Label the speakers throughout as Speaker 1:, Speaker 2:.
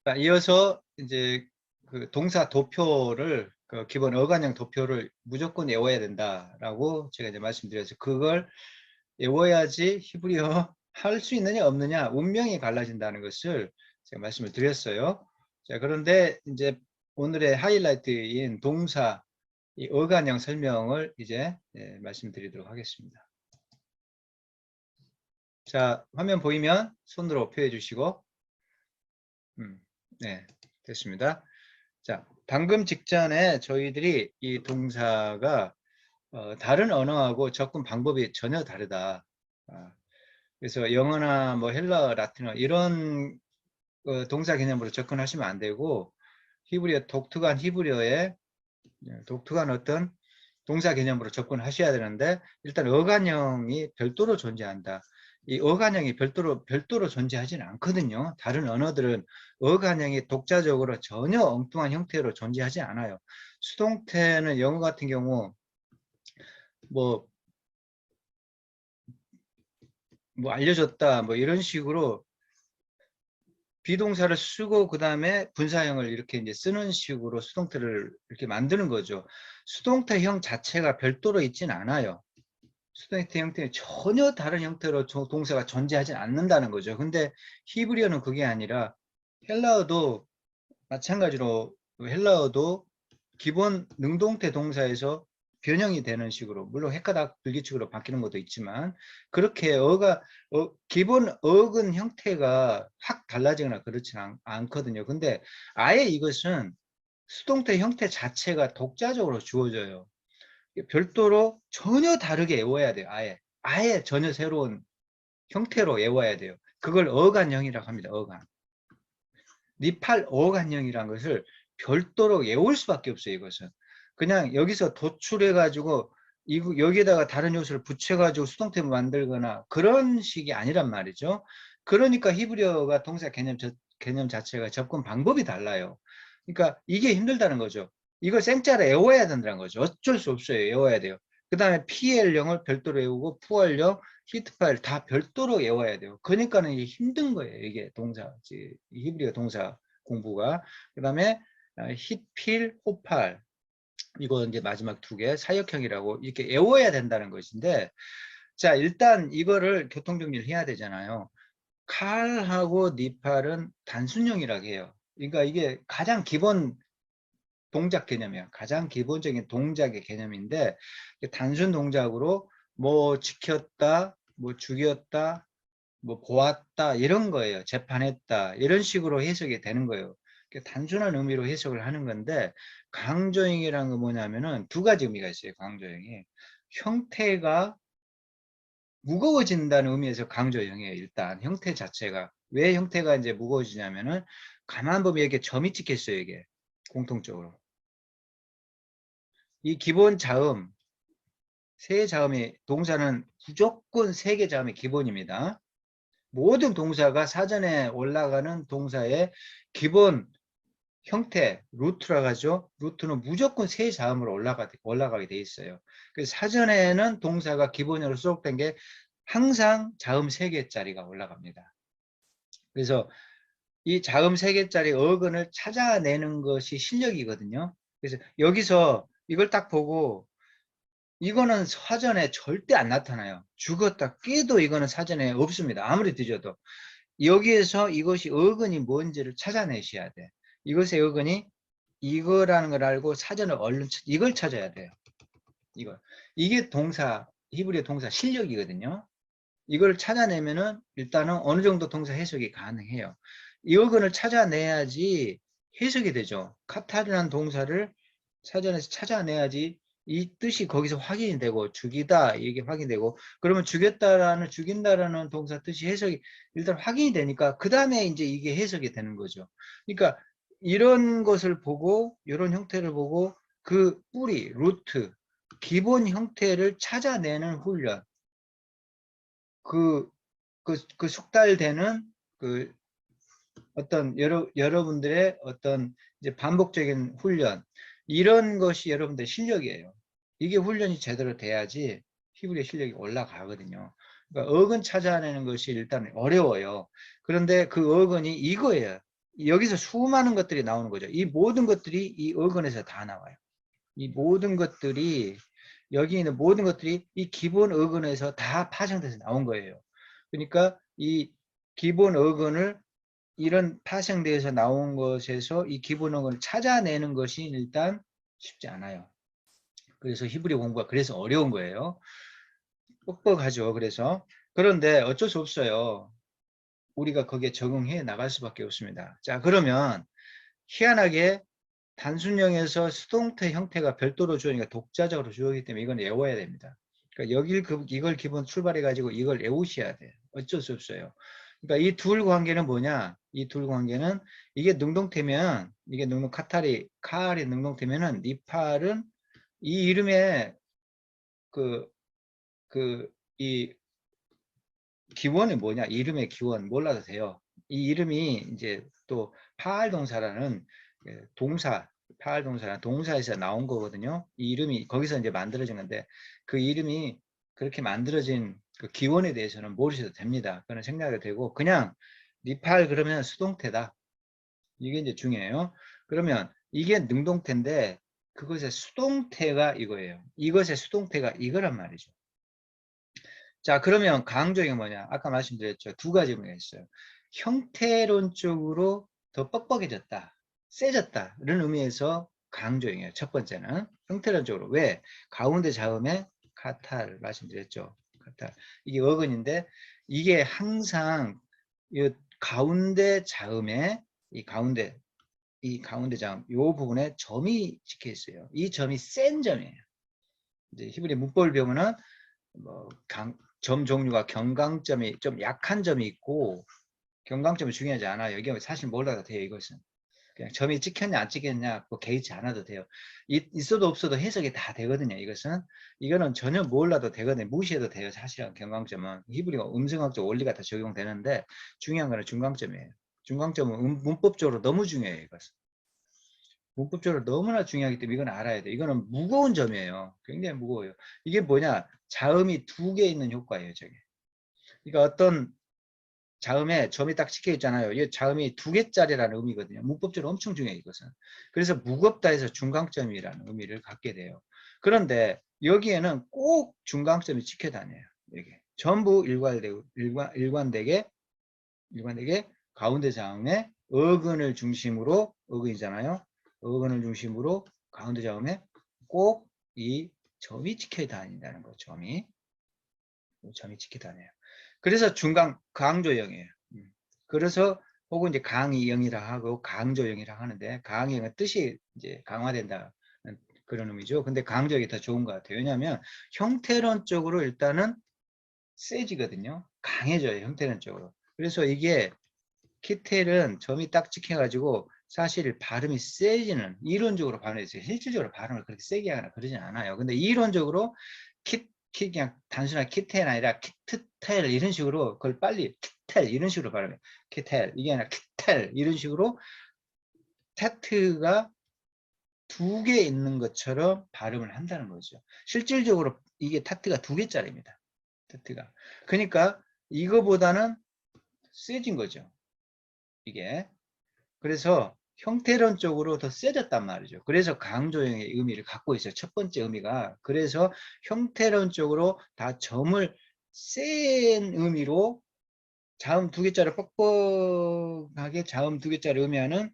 Speaker 1: 자, 이어서 이제 그 동사 도표를 그 기본 어간형 도표를 무조건 외워야 된다라고 제가 이제 말씀드려서 그걸 외워야지 히브리어 할 수 있느냐 없느냐 운명이 갈라진다는 것을 제가 말씀을 드렸어요. 자, 그런데 이제 오늘의 하이라이트인 동사 이 어간형 설명을 이제 말씀드리도록 하겠습니다. 자, 화면 보이면 손으로 표해 주시고 네, 됐습니다. 자, 방금 직전에 저희들이 이 동사가 다른 언어하고 접근 방법이 전혀 다르다. 그래서 영어나 뭐 헬라어, 라틴어 이런 동사 개념으로 접근하시면 안 되고 히브리어 독특한 히브리어의 독특한 어떤 동사 개념으로 접근하셔야 되는데 일단 어간형이 별도로 존재한다. 이 어간형이 별도로 존재하지는 않거든요. 다른 언어들은 어간형이 독자적으로 전혀 엉뚱한 형태로 존재하지 않아요. 수동태는 영어 같은 경우 뭐 알려줬다 뭐 이런 식으로 비동사를 쓰고 그 다음에 분사형을 이렇게 이제 쓰는 식으로 수동태를 이렇게 만드는 거죠. 수동태형 자체가 별도로 있지는 않아요. 수동태 형태는 전혀 다른 형태로 동사가 존재하지 않는다는 거죠. 근데 히브리어는 그게 아니라 헬라어도 마찬가지로 헬라어도 기본 능동태 동사에서 변형이 되는 식으로 물론 헷가닥 불규칙으로 바뀌는 것도 있지만 그렇게 기본 어근 형태가 확 달라지거나 그렇지는 않거든요. 근데 아예 이것은 수동태 형태 자체가 독자적으로 주어져요. 별도로 전혀 다르게 외워야 돼요. 아예 전혀 새로운 형태로 외워야 돼요. 그걸 어간형이라고 합니다. 어간. 니팔 어간형이라는 것을 별도로 외울 수밖에 없어요. 이것은 그냥 여기서 도출해 가지고 여기에다가 다른 요소를 붙여 가지고 수동태를 만들거나 그런 식이 아니란 말이죠. 그러니까 히브리어가 동사 개념 자체가 접근 방법이 달라요. 그러니까 이게 힘들다는 거죠. 이걸 생짜로 외워야 된다는 거죠. 어쩔 수 없어요. 외워야 돼요. 그 다음에 PL형을 별도로 외우고 푸얼형, 히트파일 다 별도로 외워야 돼요. 그러니까는 이게 힘든 거예요. 이게 히브리어 동사 공부가. 그 다음에 히필, 호팔 이거 이제 마지막 두 개 사역형이라고 이렇게 외워야 된다는 것인데 자 일단 이거를 교통정리를 해야 되잖아요. 칼하고 니팔은 단순형이라고 해요. 그러니까 이게 가장 기본 동작 개념이에요. 가장 기본적인 동작의 개념인데 단순 동작으로 뭐 지켰다, 뭐 죽였다, 뭐 보았다 이런 거예요. 재판했다 이런 식으로 해석이 되는 거예요. 단순한 의미로 해석을 하는 건데 강조형이라는 건 뭐냐면은 두 가지 의미가 있어요. 강조형이 형태가 무거워진다는 의미에서 강조형이에요. 일단 형태 자체가 왜 형태가 이제 무거워지냐면은 가만 보면 이렇게 점이 찍혀 있어요. 이게 공통적으로 이 기본 자음 세 자음이 동사는 무조건 세 개 자음이 기본입니다. 모든 동사가 사전에 올라가는 동사의 기본 형태, 루트라고 하죠. 루트는 무조건 세 자음으로 올라가게 돼 있어요. 그래서 사전에는 동사가 기본으로 수록된 게 항상 자음 3개짜리가 올라갑니다. 그래서 이 자음 3개짜리 어근을 찾아내는 것이 실력이거든요. 그래서 여기서 이걸 딱 보고 이거는 사전에 절대 안 나타나요. 죽었다 깨도 이거는 사전에 없습니다. 아무리 뒤져도. 여기에서 이것이 어근이 뭔지를 찾아내셔야 돼. 이것의 어근이 이거라는 걸 알고 사전에 얼른 이걸 찾아야 돼요. 이게 동사 히브리어 동사 실력이거든요. 이걸 찾아내면은 일단은 어느 정도 동사 해석이 가능해요. 이 어근을 찾아내야지 해석이 되죠. 카타르라는 동사를 사전에서 찾아내야지 이 뜻이 거기서 확인이 되고 죽이다 이게 확인되고 그러면 죽인다라는 동사 뜻이 해석이 일단 확인이 되니까 그 다음에 이제 이게 해석이 되는 거죠. 그러니까 이런 것을 보고 이런 형태를 보고 그 뿌리 루트 기본 형태를 찾아내는 훈련 그 숙달되는 그 어떤 여러분들의 어떤 이제 반복적인 훈련 이런 것이 여러분들의 실력이에요. 이게 훈련이 제대로 돼야지 히브리어 실력이 올라가거든요. 그러니까 어근 찾아내는 것이 일단 어려워요. 그런데 그 어근이 이거예요. 여기서 수많은 것들이 나오는 거죠. 이 모든 것들이 이 어근에서 다 나와요. 이 모든 것들이 여기 있는 모든 것들이 이 기본 어근에서 다 파생돼서 나온 거예요. 그러니까 이 기본 어근을 이런 파생돼서 나온 것에서 이 기본 어근을 찾아내는 것이 일단 쉽지 않아요. 그래서 히브리 공부가 그래서 어려운 거예요. 뻑뻑하죠. 그래서 그런데 어쩔 수 없어요. 우리가 거기에 적응해 나갈 수밖에 없습니다. 자, 그러면 희한하게 단순형에서 수동태 형태가 별도로 주어지니까 독자적으로 주어지기 때문에 이건 외워야 됩니다. 그러니까 이걸 기본 출발해 가지고 이걸 외우셔야 돼요. 어쩔 수 없어요. 그러니까 이 둘 관계는 뭐냐? 이 둘 관계는 이게 능동태면 이게 칼이 능동태면은 니팔은 이 이름의 이 기원이 뭐냐? 이름의 기원 몰라도 돼요. 이 이름이 이제 또 파알동사라는 파알동사라는 동사에서 나온 거거든요. 이 이름이 거기서 이제 만들어진 건데 그 이름이 그렇게 만들어진 그 기원에 대해서는 모르셔도 됩니다. 그건 생략이 되고 그냥 니팔 그러면 수동태다. 이게 이제 중요해요. 그러면 이게 능동태인데 그것의 수동태가 이거예요. 이것의 수동태가 이거란 말이죠. 자, 그러면 강조형이 뭐냐? 아까 말씀드렸죠. 두 가지 의미가 있어요. 형태론적으로 더 뻑뻑해졌다, 세졌다 이런 의미에서 강조형이에요. 첫 번째는 형태론적으로. 왜? 가운데 자음에 카탈 말씀드렸죠. 카탈. 이게 어근인데 이게 항상 이 가운데 자음에 이 가운데 자음 이 부분에 점이 찍혀 있어요. 이 점이 센 점이에요. 이제 히브리 문법을 배우면은 점 종류가 경강점이 좀 약한 점이 있고 경강점이 중요하지 않아요. 이게 사실 몰라도 돼요. 이것은 그냥 점이 찍혔냐 안 찍혔냐 뭐 개의치 않아도 돼요. 있어도 없어도 해석이 다 되거든요. 이거는 전혀 몰라도 되거든요. 무시해도 돼요. 사실은 경강점은 히브리가 음성학적 원리가 다 적용되는데 중요한 거는 중강점이에요. 중강점은 문법적으로 너무 중요해요. 이것은 문법적으로 너무나 중요하기 때문에 이건 알아야 돼요. 이거는 무거운 점이에요. 굉장히 무거워요. 이게 뭐냐? 자음이 두 개 있는 효과예요. 저게. 그러니까 어떤 자음에 점이 딱 찍혀 있잖아요. 이 자음이 두 개짜리라는 의미거든요. 문법적으로 엄청 중요해요. 이것은. 그래서 무겁다 해서 중강점이라는 의미를 갖게 돼요. 그런데 여기에는 꼭 중강점이 찍혀 다녀요. 이렇게. 전부 일관되게 가운데 자음에 어근을 중심으로 어근이잖아요. 어근을 중심으로 가운데 자음에 꼭 이 점이 찍혀 다닌다는 거. 점이 찍혀 다녀요. 그래서 강조형이에요. 그래서 혹은 이제 강의형이라 하고 강조형이라 하는데 강의형은 뜻이 이제 강화된다 그런 의미죠. 근데 강조형이 더 좋은 것 같아요. 왜냐하면 형태론적으로 일단은 세지거든요. 강해져요. 형태론적으로. 그래서 이게 키텔은 점이 딱 찍혀가지고 사실 발음이 세지는 이론적으로 발음했어요. 실질적으로 발음을 그렇게 세게 하거나 그러진 않아요. 근데 이론적으로 그냥 단순한 키텔 아니라 키트텔 이런 식으로 그걸 빨리 키텔 이런 식으로 발음해요. 키텔 이게 아니라 키텔 이런 식으로 테트가 두 개 있는 것처럼 발음을 한다는 거죠. 실질적으로 이게 타트가 두 개짜리입니다. 타트가. 그러니까 이거보다는 세진 거죠. 이게. 그래서 형태론적으로 더 세졌단 말이죠. 그래서 강조형의 의미를 갖고 있어요. 첫 번째 의미가. 그래서 형태론적으로 다 점을 센 의미로 자음 두 개짜리 뻑뻑하게 자음 두 개짜리 의미하는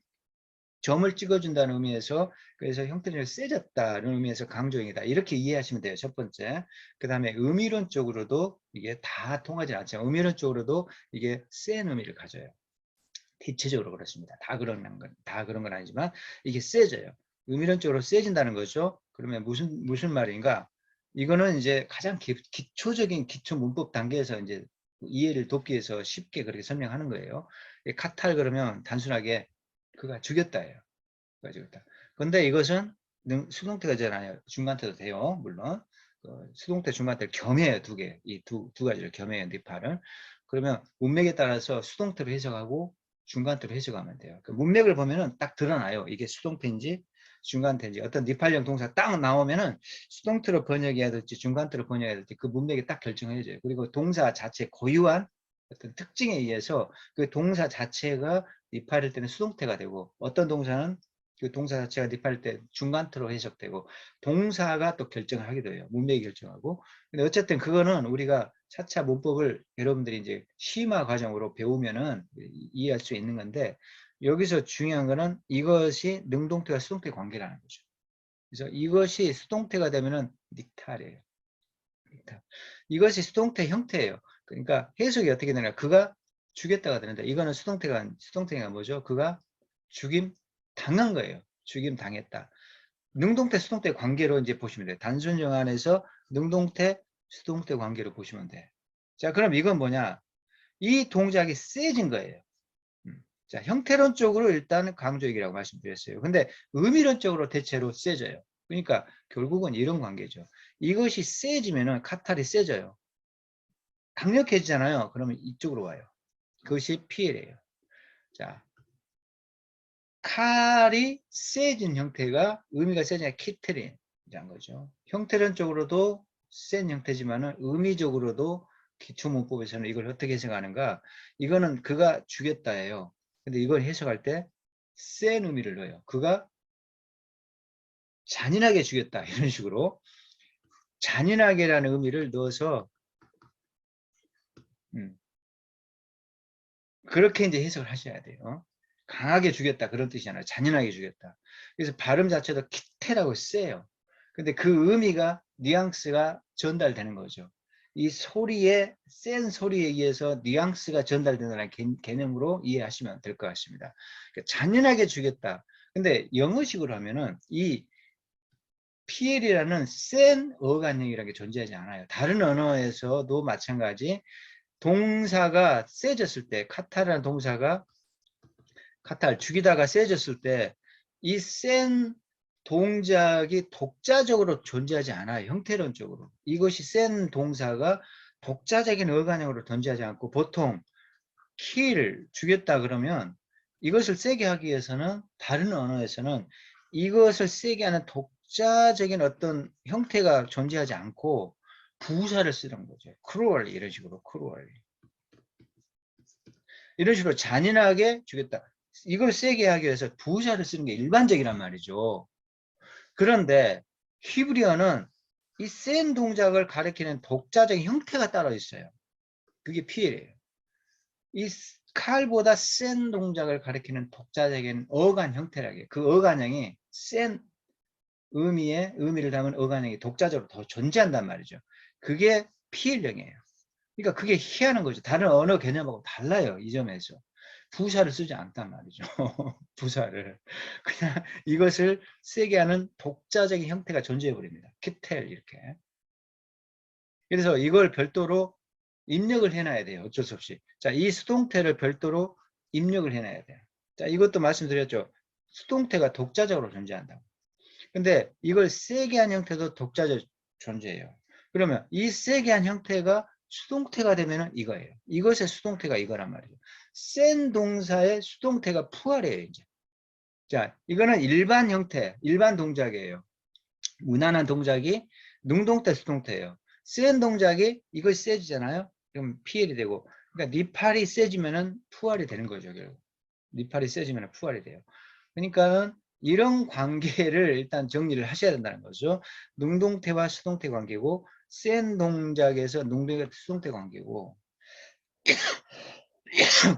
Speaker 1: 점을 찍어준다는 의미에서 그래서 형태론이 세졌다는 의미에서 강조형이다. 이렇게 이해하시면 돼요. 첫 번째. 그 다음에 의미론적으로도 이게 다 통하지 않죠. 의미론적으로도 이게 센 의미를 가져요. 대체적으로 그렇습니다. 다 그런 건 아니지만 이게 세져요. 의미론적으로 세진다는 거죠. 그러면 무슨 말인가? 이거는 이제 가장 기초적인 기초 문법 단계에서 이제 이해를 돕기 위해서 쉽게 그렇게 설명하는 거예요. 카탈 그러면 단순하게 그가 죽였다예요. 그가 죽였다. 그런데 이것은 수동태가 잖아요. 중간태도 돼요. 물론 수동태 중간태를 겸해요. 두 개. 이 두 가지를 겸해요. 니팔은. 그러면 문맥에 따라서 수동태로 해석하고 중간태로 해석하면 돼요. 그 문맥을 보면은 딱 드러나요. 이게 수동태인지 중간태인지 어떤 니팔형 동사 딱 나오면은 수동태로 번역해야 될지 중간태로 번역해야 될지 그 문맥이 딱 결정해져요. 그리고 동사 자체 고유한 어떤 특징에 의해서 그 동사 자체가 니팔일 때는 수동태가 되고 어떤 동사는 그 동사 자체가 니팔일 때 중간태로 해석되고 동사가 또 결정을 하기도 해요. 문맥이 결정하고. 근데 어쨌든 그거는 우리가 차차 문법을 여러분들이 이제 심화 과정으로 배우면은 이해할 수 있는 건데 여기서 중요한 거는 이것이 능동태와 수동태 관계라는 거죠. 그래서 이것이 수동태가 되면은 닉탈이에요. 닉탈. 이것이 수동태 형태예요. 그러니까 해석이 어떻게 되냐? 그가 죽였다가 되는데 이거는 수동태가 뭐죠? 그가 죽임 당한 거예요. 죽임 당했다. 능동태 수동태 관계로 이제 보시면 돼요. 단순형 안에서 능동태 수동태 관계로 보시면 돼. 자, 그럼 이건 뭐냐? 이 동작이 세진 거예요. 자, 형태론적으로 일단 강조익이라고 말씀드렸어요. 근데 의미론적으로 대체로 세져요. 그러니까 결국은 이런 관계죠. 이것이 세지면은 카탈이 세져요. 강력해지잖아요. 그러면 이쪽으로 와요. 그것이 PL이에요. 자, 칼이 세진 형태가 의미가 세지냐 키트린이란 거죠. 형태론적으로도 센 형태지만은 의미적으로도 기초문법에서는 이걸 어떻게 해석하는가? 이거는 그가 죽였다예요. 근데 이걸 해석할 때 센 의미를 넣어요. 그가 잔인하게 죽였다 이런 식으로 잔인하게라는 의미를 넣어서 그렇게 이제 해석을 하셔야 돼요. 강하게 죽였다 그런 뜻이잖아요. 잔인하게 죽였다. 그래서 발음 자체도 키테라고 세요. 근데 그 의미가 뉘앙스가 전달되는 거죠. 이 소리에 센 소리에 의해서 뉘앙스가 전달된다는 개념으로 이해하시면 될 것 같습니다. 그러니까 잔인하게 죽였다. 근데 영어식으로 하면은 이 PL이라는 센 어간형이라는 게 존재하지 않아요. 다른 언어에서도 마찬가지 동사가 세졌을 때 카타라는 동사가 카탈 죽이다가 세졌을 때 이 센 동작이 독자적으로 존재하지 않아요. 형태론적으로. 이것이 센 동사가 독자적인 어간형으로 존재하지 않고 보통 kill 죽였다 그러면 이것을 세게 하기 위해서는 다른 언어에서는 이것을 세게 하는 독자적인 어떤 형태가 존재하지 않고 부사를 쓰는 거죠. cruelly 이런 식으로 cruelly. 이런 식으로 잔인하게 죽였다. 이걸 세게 하기 위해서 부사를 쓰는 게 일반적이란 말이죠. 그런데 히브리어는 이 센 동작을 가리키는 독자적인 형태가 따로 있어요. 그게 PL이에요. 이 칼보다 센 동작을 가리키는 독자적인 어간 형태라게 그 어간형이 센 의미를 담은 어간형이 독자적으로 더 존재한단 말이죠. 그게 PL형이에요. 그러니까 그게 희한한 거죠. 다른 언어 개념하고 달라요. 이 점에서. 부사를 쓰지 않단 말이죠. 부사를. 그냥 이것을 세게 하는 독자적인 형태가 존재해 버립니다. 키텔 이렇게. 그래서 이걸 별도로 입력을 해놔야 돼요. 어쩔 수 없이. 자, 이 수동태를 별도로 입력을 해놔야 돼요. 자, 이것도 말씀드렸죠. 수동태가 독자적으로 존재한다고. 근데 이걸 세게 한 형태도 독자적 존재해요. 그러면 이 세게 한 형태가 수동태가 되면 이거예요. 이것의 수동태가 이거란 말이에요. 센 동사의 수동태가 푸아래요, 이제. 자, 이거는 일반 형태, 일반 동작이에요. 무난한 동작이 능동태, 수동태예요. 센 동작이 이것이 세지잖아요. 그럼 PL이 되고, 그러니까 네 팔이 세지면은 푸알이 되는 거죠, 결국. 네 팔이 세지면 푸알이 돼요. 그러니까는 이런 관계를 일단 정리를 하셔야 된다는 거죠. 능동태와 수동태 관계고, 센 동작에서 능동태, 수동태 관계고,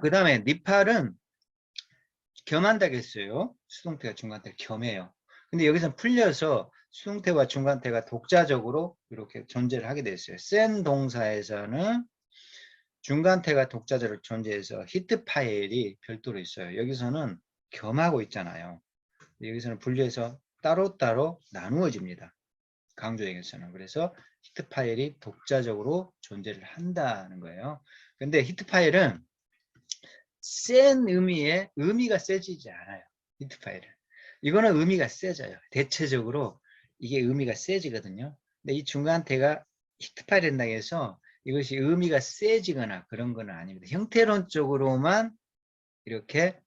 Speaker 1: 그 다음에 네 팔은 겸한다고 했어요. 수동태가 중간태를 겸해요. 근데 여기서 풀려서 수동태와 중간태가 독자적으로 이렇게 존재를 하게 됐어요. 센 동사에서는 중간태가 독자적으로 존재해서 히트 파일이 별도로 있어요. 여기서는 겸하고 있잖아요. 여기서는 분리해서 따로따로 나누어집니다. 강조형에서는. 그래서 히트 파일이 독자적으로 존재를 한다는 거예요. 근데 히트 파일은 센 의미가 세지지 않아요. 히트 파일은. 이거는 의미가 세져요. 대체적으로 이게 의미가 세지거든요. 근데 이 중간태가 히트 파일에 된다고 해서 이것이 의미가 세지거나 그런 건 아닙니다. 형태론적으로만 이렇게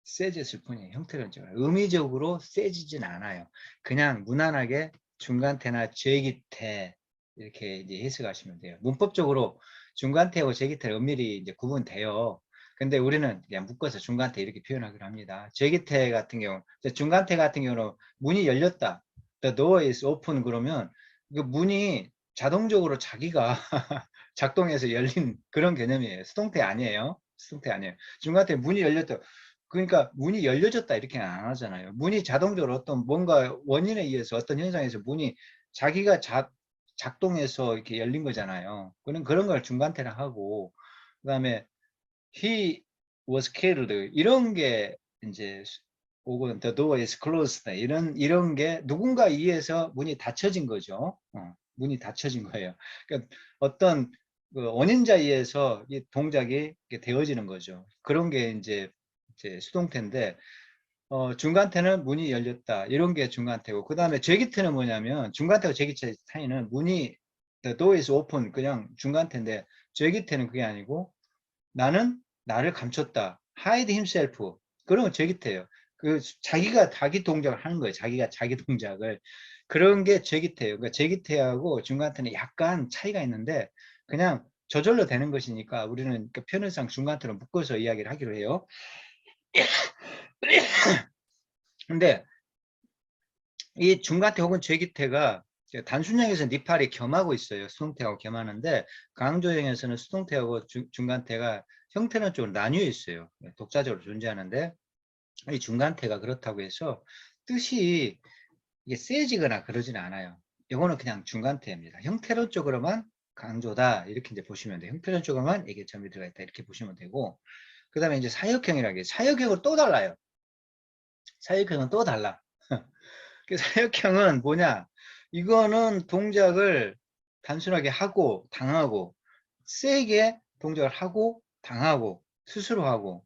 Speaker 1: 세졌을 뿐이에요. 형태론적으로. 의미적으로 세지진 않아요. 그냥 무난하게 중간태나 제기태 이렇게 이제 해석하시면 돼요. 문법적으로 중간태하고 제기태는 엄밀히 이제 구분돼요. 근데 우리는 그냥 묶어서 중간태 이렇게 표현하기로 합니다. 제기태 같은 경우, 중간태 같은 경우는 문이 열렸다. The door is open 그러면 그 문이 자동적으로 자기가 작동해서 열린 그런 개념이에요. 수동태 아니에요. 수동태 아니에요. 중간태 문이 열렸다. 그러니까 문이 열려졌다 이렇게는 안 하잖아요. 문이 자동적으로 어떤 뭔가 원인에 의해서 어떤 현상에서 문이 자기가 작동해서 이렇게 열린 거잖아요. 그런 걸 중간태라 하고, 그다음에 he was killed 이런 게 이제 혹은 the door is closed 이런 게 누군가 의해서 문이 닫혀진 거죠. 문이 닫혀진 거예요. 그러니까 어떤 그 원인자에 의해서 이 동작이 되어지는 거죠. 그런 게 이제 수동태인데 중간태는 문이 열렸다 이런 게 중간태고 그 다음에 제기태는 뭐냐면 중간태와 제기태 차이는 문이 the door is open 그냥 중간태인데 제기태는 그게 아니고 나는 나를 감췄다. hide himself. 그러면 제기태예요. 그 자기가 자기 동작을 하는 거예요. 자기가 자기 동작을. 그런 게 제기태예요. 그러니까 제기태하고 중간태는 약간 차이가 있는데 그냥 저절로 되는 것이니까 우리는 그 표현상 중간태로 묶어서 이야기를 하기로 해요. 근데 이 중간태 혹은 제기태가 단순형에서 니팔이 겸하고 있어요. 수동태하고 겸하는데 강조형에서는 수동태하고 중간태가 형태는 좀 나뉘어 있어요. 독자적으로 존재하는데 이 중간태가 그렇다고 해서 뜻이 이게 세지거나 그러지는 않아요. 이거는 그냥 중간태입니다. 형태론적으로만 강조다 이렇게 이제 보시면 돼요. 형태론적으로만 애개점이 들어가 있다 이렇게 보시면 되고 그 다음에 이제 사역형이라는 게 사역형은 또 달라요. 사역형은 또 달라. 사역형은 뭐냐? 이거는 동작을 단순하게 하고 당하고 세게 동작을 하고 당하고 스스로 하고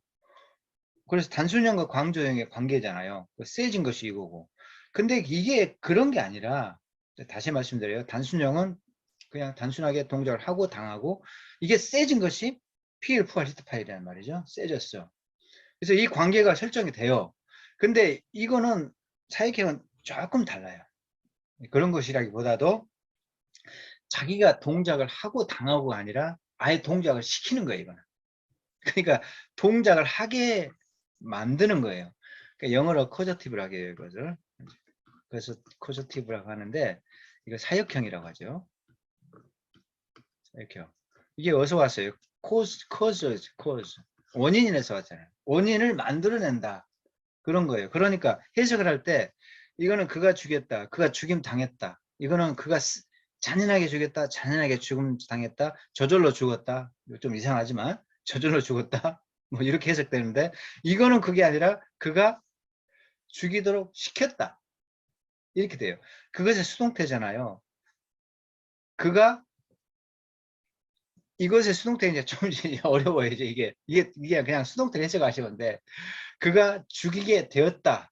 Speaker 1: 그래서 단순형과 광조형의 관계잖아요. 세진 것이 이거고. 근데 이게 그런 게 아니라 다시 말씀드려요. 단순형은 그냥 단순하게 동작을 하고 당하고 이게 세진 것이 피일 푸알 히트 파일이라는 말이죠. 세졌어. 그래서 이 관계가 설정이 돼요. 근데 이거는 사역형은 조금 달라요. 그런 것이라기보다도 자기가 동작을 하고 당하고가 아니라 아예 동작을 시키는 거예요. 이거는. 그러니까 동작을 하게 만드는 거예요. 그러니까 영어로 코저티브라고 해요. 이것을. 그래서 코저티브라고 하는데 이거 사역형이라고 하죠. 사역형. 이게 어디서 왔어요? 코즈. 원인에서 왔잖아요. 원인을 만들어낸다. 그런 거예요. 그러니까 해석을 할 때 이거는 그가 죽였다. 그가 죽임 당했다. 이거는 그가 잔인하게 죽였다. 잔인하게 죽음 당했다. 저절로 죽었다. 좀 이상하지만 저절로 죽었다. 뭐 이렇게 해석되는데 이거는 그게 아니라 그가 죽이도록 시켰다. 이렇게 돼요. 그것의 수동태잖아요. 그가 이것의 수동태 이제 좀 어려워요. 이게 그냥 수동태 해석하시는데 그가 죽이게 되었다.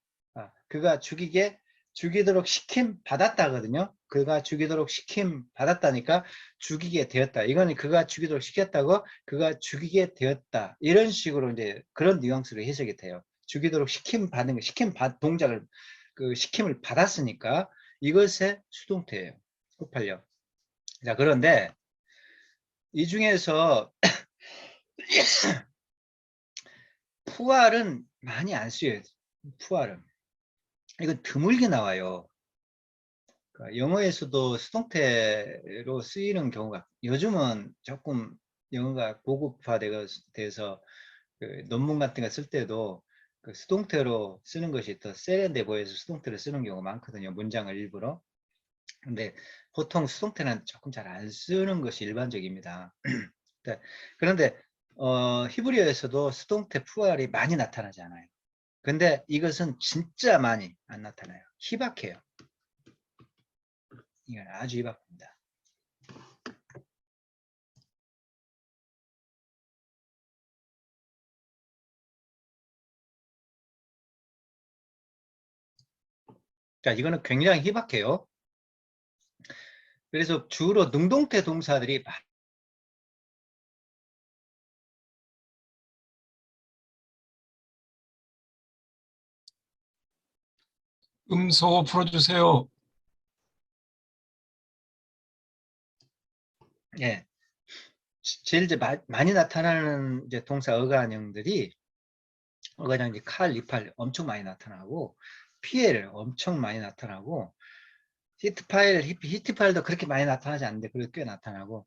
Speaker 1: 그가 죽이도록 시킴 받았다거든요. 그가 죽이도록 시킴 받았다니까 죽이게 되었다. 이거는 그가 죽이도록 시켰다고 그가 죽이게 되었다. 이런 식으로 이제 그런 뉘앙스로 해석이 돼요. 죽이도록 시킴 받은 거, 동작을 그 시킴을 받았으니까 이것의 수동태예요. 98력. 자, 그런데 이 중에서 푸알은 많이 안 쓰여요. 푸알은. 이건 드물게 나와요. 그러니까 영어에서도 수동태로 쓰이는 경우가 요즘은 조금 영어가 고급화돼서 그 논문 같은 거 쓸 때도 그 수동태로 쓰는 것이 더 세련돼 보여서 수동태로 쓰는 경우가 많거든요. 문장을 일부러. 근데 보통 수동태는 조금 잘 안 쓰는 것이 일반적입니다. 그런데 히브리어에서도 수동태 푸알이 많이 나타나지 않아요. 근데 이것은 진짜 많이 안 나타나요. 희박해요. 이건 아주 희박합니다. 자, 이거는 굉장히 희박해요. 그래서 주로 능동태 동사들이
Speaker 2: 음소 풀어주세요.
Speaker 1: 예. 제일 이제 많이 나타나는 이제 동사 어간형들이 어간형이 칼, 리팔 엄청 많이 나타나고 PL 엄청 많이 나타나고 히트파일도 그렇게 많이 나타나지 않는데 그래도 꽤 나타나고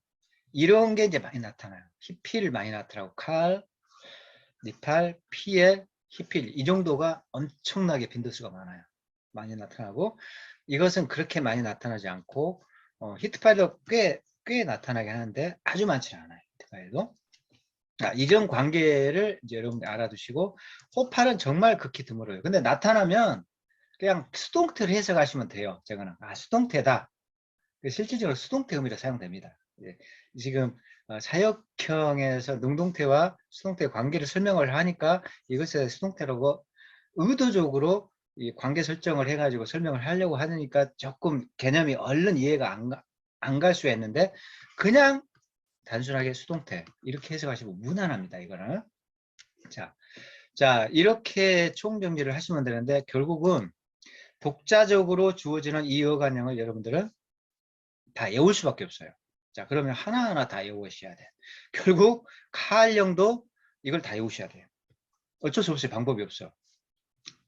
Speaker 1: 이런 게 이제 많이 나타나요. 히필 많이 나타나고 칼, 리팔, PL, 히필 이 정도가 엄청나게 빈도수가 많아요. 많이 나타나고 이것은 그렇게 많이 나타나지 않고 히트파일도 꽤 나타나게 하는데 아주 많지는 않아요. 히트파일도. 이런 관계를 이제 여러분들 알아두시고 호팔은 정말 극히 드물어요. 근데 나타나면 그냥 수동태를 해석하시면 돼요. 저거는 수동태다. 실질적으로 수동태음이라 사용됩니다. 지금 사역형에서 능동태와 수동태 관계를 설명을 하니까 이것을 수동태라고 의도적으로 이 관계 설정을 해가지고 설명을 하려고 하니까 조금 개념이 얼른 이해가 안 갈 수가 있는데 그냥 단순하게 수동태 이렇게 해석하시면 무난합니다. 이거는 자 이렇게 총정리를 하시면 되는데 결국은 독자적으로 주어지는 이 어간형을 여러분들은 다 외울 수밖에 없어요. 자 그러면 하나하나 다 외우셔야 돼. 결국 카알형도 이걸 다 외우셔야 돼요. 어쩔 수 없어요. 방법이 없어.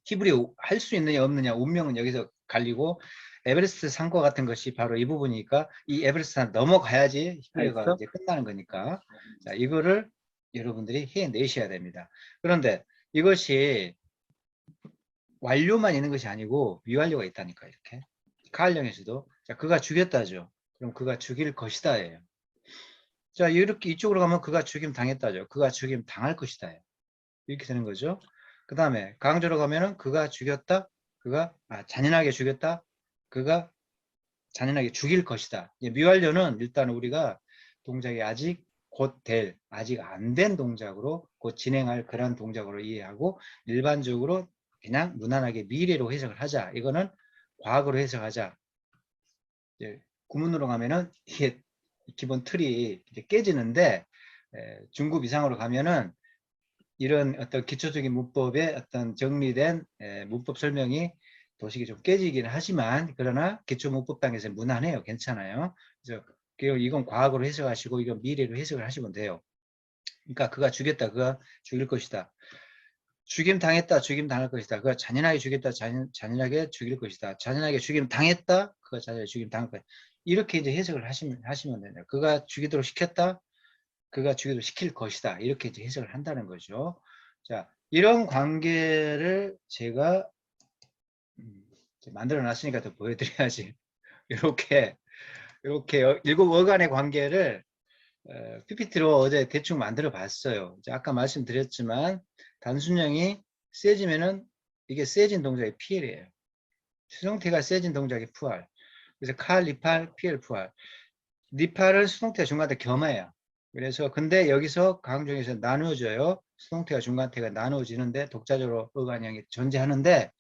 Speaker 1: 히브리어 할 수 있느냐 없느냐 운명은 여기서 갈리고 에베레스트 산과 같은 것이 바로 이 부분이니까 이 에베레스트 산 넘어가야지 히브리어가 이제 끝나는 거니까 자 이거를 여러분들이 해내셔야 됩니다. 그런데 이것이 완료만 있는 것이 아니고 미완료가 있다니까 이렇게 카알형에서도 자 그가 죽였다죠. 그럼 그가 죽일 것이다예요. 자 이렇게 이쪽으로 가면 그가 죽임 당했다죠. 그가 죽임 당할 것이다 이렇게 되는 거죠. 그 다음에 강조로 가면은 그가 죽였다. 그가 잔인하게 죽였다. 그가 잔인하게 죽일 것이다. 미완료는 일단 우리가 동작이 아직 곧 될, 아직 안 된 동작으로 곧 진행할 그런 동작으로 이해하고 일반적으로 그냥 무난하게 미래로 해석을 하자. 이거는 과거로 해석하자. 구문으로 가면은 이게 기본 틀이 이제 깨지는데 중급 이상으로 가면은 이런 어떤 기초적인 문법의 어떤 정리된 문법 설명이 도식이 좀 깨지긴 하지만 그러나 기초 문법 단계에서 무난해요. 괜찮아요. 그래서 이건 과거로 해석하시고 이건 미래로 해석을 하시면 돼요. 그러니까 그가 죽였다. 그가 죽일 것이다. 죽임 당했다. 죽임 당할 것이다. 그가 잔인하게 죽였다. 잔인하게 죽일 것이다. 잔인하게 죽임 당했다. 그가 잔인하게 죽임 당할 것이다. 이렇게 이제 해석을 하시면 돼요. 그가 죽이도록 시켰다. 그가 죽이도록 시킬 것이다. 이렇게 이제 해석을 한다는 거죠. 자, 이런 관계를 제가 만들어 놨으니까 더 보여드려야지. 이렇게 7어간의 관계를 PPT로 어제 대충 만들어 봤어요. 아까 말씀드렸지만 단순형이 세지면은 이게 세진 동작의 PL이에요. 수동태가 세진 동작의 FR. 그래서 칼, 리팔, PL, FR. 리팔은 수동태가 중간태 겸해요. 그래서 근데 여기서 강조에서 나누어져요. 수동태가 중간태가 나누어지는데 독자적으로 어간형이 존재하는데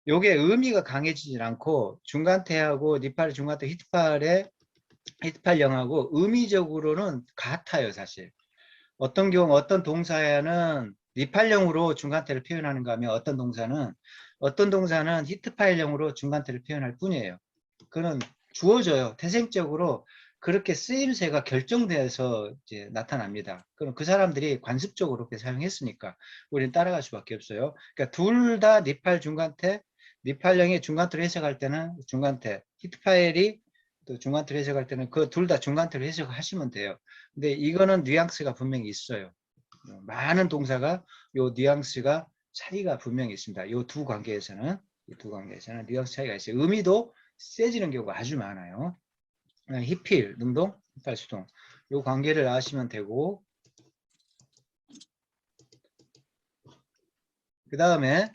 Speaker 1: 요게 의미가 강해지질 않고 중간태하고 리팔 중간태 히트팔형하고 의미적으로는 같아요. 사실 어떤 경우 어떤 동사에는 리팔형으로 중간태를 표현하는가 하면 어떤 동사는 히트파일형으로 중간태를 표현할 뿐이에요. 그는 주어져요. 태생적으로 그렇게 쓰임새가 결정돼서 이제 나타납니다. 그럼 그 사람들이 관습적으로 그렇게 사용했으니까 우리는 따라갈 수밖에 없어요. 그러니까 둘 다 리팔 중간태, 리팔형이 중간태로 해석할 때는 중간태, 히트파일이 또 중간태로 해석할 때는 그 둘 다 중간태로 해석하시면 돼요. 근데 이거는 뉘앙스가 분명히 있어요. 많은 동사가 요 뉘앙스가 차이가 분명히 있습니다. 요 두 관계에서는 뉘앙스 차이가 있어요. 의미도 세지는 경우가 아주 많아요. 히필, 능동, 히팔, 수동. 요 관계를 아시면 되고 그 다음에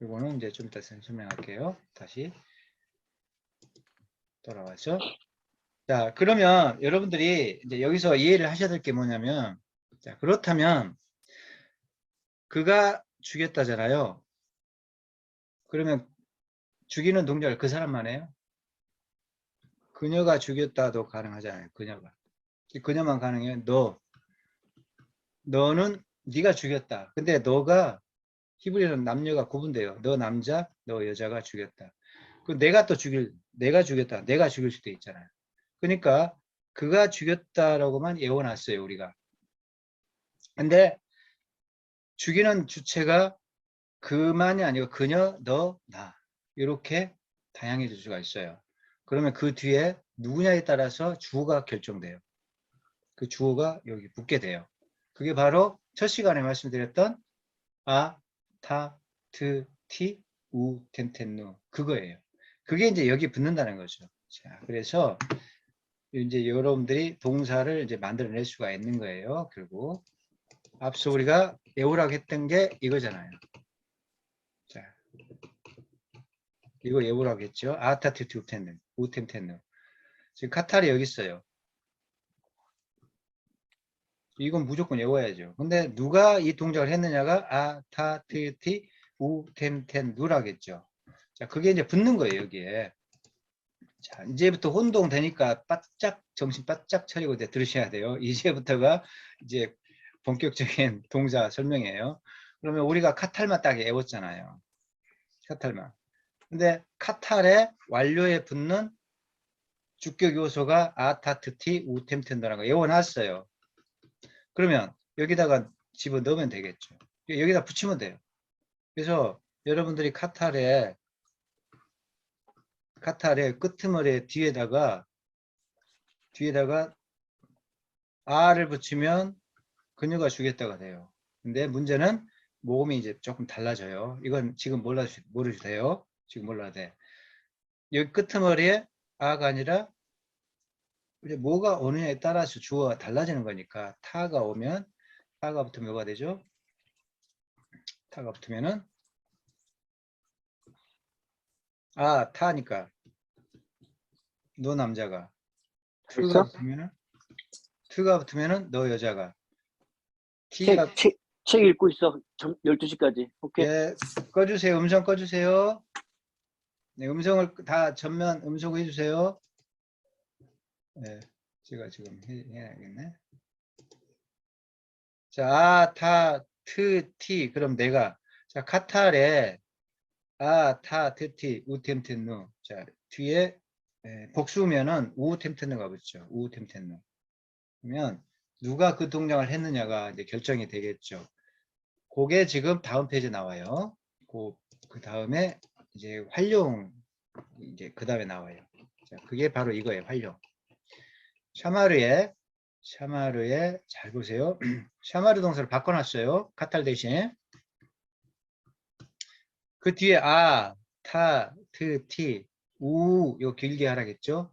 Speaker 1: 요거는 이제 좀 이따 설명할게요. 다시 돌아와서 자 그러면 여러분들이 이제 여기서 이해를 하셔야 될 게 뭐냐면 자 그렇다면 그가 죽였다잖아요. 그러면 죽이는 동작을 그 사람만 해요? 그녀가 죽였다도 가능하잖아요. 그녀만 가능해요. 너는 네가 죽였다. 근데 너가 히브리어는 남녀가 구분돼요. 너 남자, 너 여자가 죽였다. 그 내가 죽였다. 내가 죽일 수도 있잖아요. 그러니까 그가 죽였다라고만 외워놨어요, 우리가. 근데 죽이는 주체가 그만이 아니고 그녀, 너, 나 이렇게 다양해질 수가 있어요. 그러면 그 뒤에 누구냐에 따라서 주어가 결정돼요. 그 주어가 여기 붙게 돼요. 그게 바로 첫 시간에 말씀드렸던 아, 타, 트, 티, 우, 텐텐, 누 그거예요. 그게 이제 여기 붙는다는 거죠. 자, 그래서 이제 여러분들이 동사를 이제 만들어낼 수가 있는 거예요. 결국 앞서 우리가 외우라고 했던 게 이거잖아요. 자, 이거 외우라고 했죠. 아타티트 우텐, 우템텐. 지금 카타르 여기 있어요. 이건 무조건 외워야죠. 근데 누가 이 동작을 했느냐가 아타티티 우템텐 누라겠죠. 자, 그게 이제 붙는 거예요, 여기에. 자, 이제부터 혼동 되니까 바짝 정신 바짝 차리고 이제 들으셔야 돼요. 이제부터가 이제 본격적인 동사 설명이에요. 그러면 우리가 카탈만 딱 외웠잖아요. 카탈만. 근데 카탈의 완료에 붙는 주격 요소가 아타트티 우템텐더라는 거 외워놨어요. 그러면 여기다가 집어 넣으면 되겠죠. 여기다 붙이면 돼요. 그래서 여러분들이 카탈의 끄트머리 뒤에다가 아를 붙이면 그녀가 주겠다가 돼요. 근데 문제는 모음이 이제 조금 달라져요. 이건 지금 모르셔도 돼요. 지금 몰라도 돼. 여기 끄트머리에 아가 아니라 이제 뭐가 오느냐에 따라서 주어가 달라지는 거니까 타가 오면 타가 붙으면 뭐가 되죠? 타가 붙으면은 타니까 너 남자가
Speaker 3: 됐어?
Speaker 1: 트가 붙으면은 너 여자가
Speaker 3: 책,
Speaker 1: T가
Speaker 3: 책, 책 읽고 있어. 12시까지. 오케이.
Speaker 1: 예, 꺼주세요. 음성 꺼주세요. 네, 음성을 다 전면 음성 해주세요. 네, 제가 지금 해야겠네. 자, 타, 트, 티. 그럼 내가 자 카탈에 타, 트, 티, 우템텐누. 자 뒤에 복수면은 우템텐누가 붙죠. 우템텐누. 그러면 누가 그 동작을 했느냐가 이제 결정이 되겠죠. 그게 지금 다음 페이지에 나와요. 그 다음에 이제 활용 이제 그 다음에 나와요. 자, 그게 바로 이거예요. 활용. 샤마르에 잘 보세요. 샤마르 동사를 바꿔놨어요. 카탈 대신 그 뒤에 타, 트, 티, 우 이거 길게 하라겠죠.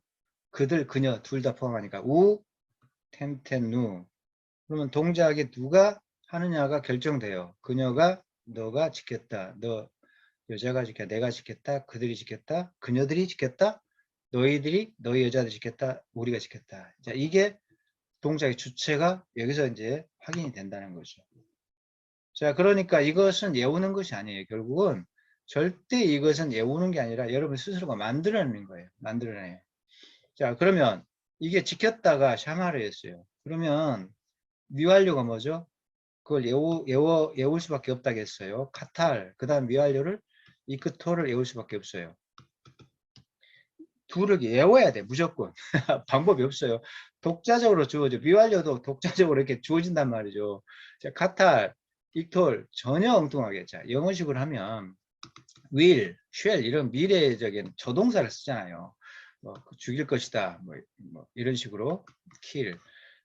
Speaker 1: 그들, 그녀 둘 다 포함하니까 우, 템텐, 누. 그러면 동작이 누가 하느냐가 결정돼요. 그녀가 너가 지켰다. 너 여자가 지켰다. 내가 지켰다. 그들이 지켰다. 그녀들이 지켰다. 너희들이 너희 여자들이 지켰다. 우리가 지켰다. 자, 이게 동작의 주체가 여기서 이제 확인이 된다는 거죠. 자, 그러니까 이것은 외우는 것이 아니에요. 결국은 절대 이것은 외우는 게 아니라 여러분 스스로가 만들어내는 거예요. 만들어내요. 자, 그러면 이게 지켰다가 샤마르였어요. 그러면 미완료가 뭐죠? 그걸 외울 수밖에 없다겠어요. 카탈, 그 다음 미완료를 이크토를 외울 수밖에 없어요. 둘을 외워야 돼, 무조건. 방법이 없어요. 독자적으로 주어져. 미완료도 독자적으로 이렇게 주어진단 말이죠. 자, 카탈, 이톨 전혀 엉뚱하게. 자, 영어식으로 하면 will, shall 이런 미래적인 조동사를 쓰잖아요. 뭐 죽일 것이다, 뭐 이런 식으로 kill,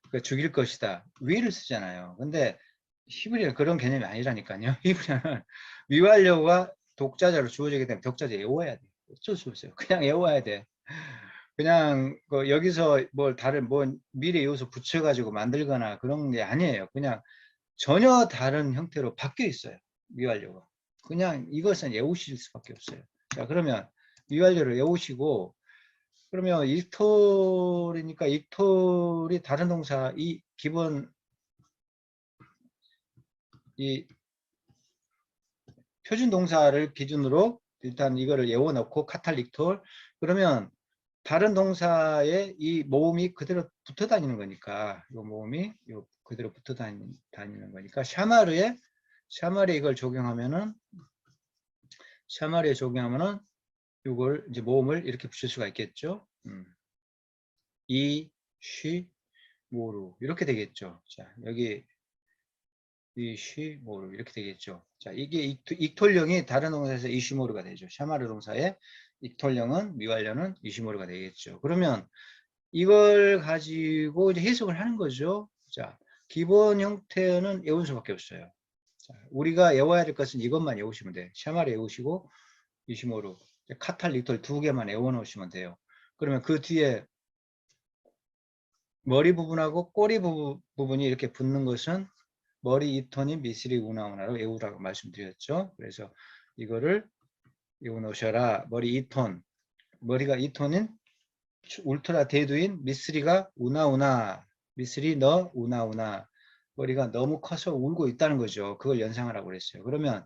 Speaker 1: 그러니까 죽일 것이다, will을 쓰잖아요. 근데 히브리어는 그런 개념이 아니라니까요. 히브리어는 미완료가 독자적으로 주어지기 때문에 독자적 외워야 돼. 어쩔 수 없어요. 그냥 외워야 돼. 그냥 여기서 뭘 다른 미래 요소 붙여가지고 만들거나 그런 게 아니에요. 그냥 전혀 다른 형태로 바뀌어 있어요. 미완료가. 그냥 이것은 외우실 수밖에 없어요. 자, 그러면 미완료를 외우시고, 그러면 익톨이니까 익톨이 다른 동사, 이 기본, 이 표준 동사를 기준으로 일단 이거를 외워놓고 카탈릭톨, 그러면 다른 동사에 이 모음이 그대로 붙어 다니는 거니까, 이 모음이 그대로 붙어 다니는 거니까, 샤마르에 이걸 적용하면은, 이걸 이제 모음을 이렇게 붙일 수가 있겠죠. 이, 이시모루 이렇게 되겠죠. 자, 여기 이시모루 이렇게 되겠죠. 자, 이게 익톨령이 다른 동사에서 이시모루가 되죠. 샤마르 동사의 익톨령은 미완료는 이시모루가 되겠죠. 그러면 이걸 가지고 이제 해석을 하는 거죠. 자, 기본 형태는 외운 수밖에 없어요. 자, 우리가 외워야 될 것은 이것만 외우시면 돼요. 샤마르 외우시고 이시모루, 카탈, 리톨 두 개만 외워 놓으시면 돼요. 그러면 그 뒤에 머리 부분하고 꼬리 부분이 이렇게 붙는 것은 머리 2톤인 미스리 우나우나로 외우라고 말씀드렸죠. 그래서 이거를 외워 놓으셔라. 머리 2톤, 머리가 2톤인 울트라 대두인 미스리가 우나우나, 미스리 너 우나우나, 머리가 너무 커서 울고 있다는 거죠. 그걸 연상하라고 그랬어요. 그러면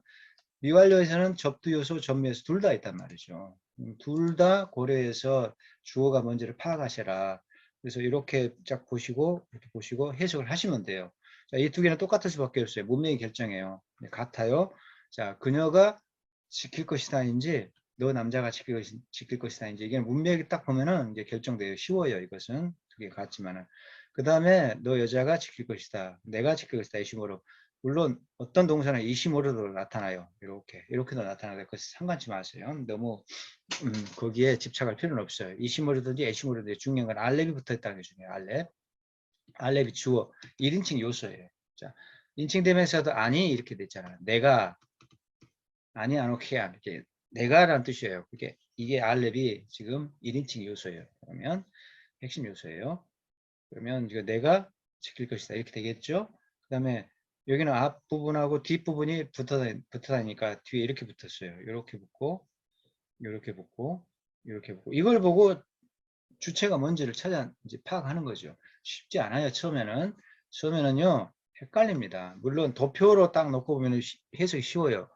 Speaker 1: 미완료에서는 접두 요소, 접미 요소 둘 다 있단 말이죠. 둘 다 고려해서 주어가 뭔지를 파악하셔라. 그래서 이렇게 쫙 보시고 이렇게 보시고 해석을 하시면 돼요. 자, 이 두 개는 똑같을 수밖에 없어요. 문맥이 결정해요. 네, 같아요. 자, 그녀가 지킬 것이다인지 너 남자가 지킬 것이다인지 이게 문맥이 딱 보면은 이제 결정돼요. 쉬워요. 이것은 두 개 같지만은 그 다음에 너 여자가 지킬 것이다. 내가 지킬 것이다. 이심으로 물론 어떤 동사는 이심으로도 나타나요. 이렇게도 나타나요. 그것이 상관치 마세요. 너무 거기에 집착할 필요는 없어요. 이심으로든지 애심으로든지 중요한 건 알렙이 붙어있다는 게 중요해요. 알렙. 알렙이 주어 1인칭 요소예요. 자, 인칭 대명사도 아니 이렇게 됐잖아요. 내가 아니 아노키야 이렇게 내가라는 뜻이에요. 이게 알렙이 지금 1인칭 요소예요. 그러면 핵심 요소예요. 그러면 이거 내가 지킬 것이다 이렇게 되겠죠. 그 다음에 여기는 앞부분하고 뒷부분이 붙어 다니니까 뒤에 이렇게 붙었어요. 이렇게 붙고 이렇게 붙고 이렇게 붙고 이걸 보고 주체가 뭔지를 이제 파악하는 거죠. 쉽지 않아요. 처음에는요 헷갈립니다. 물론 도표로 딱 놓고 보면 해석이 쉬워요.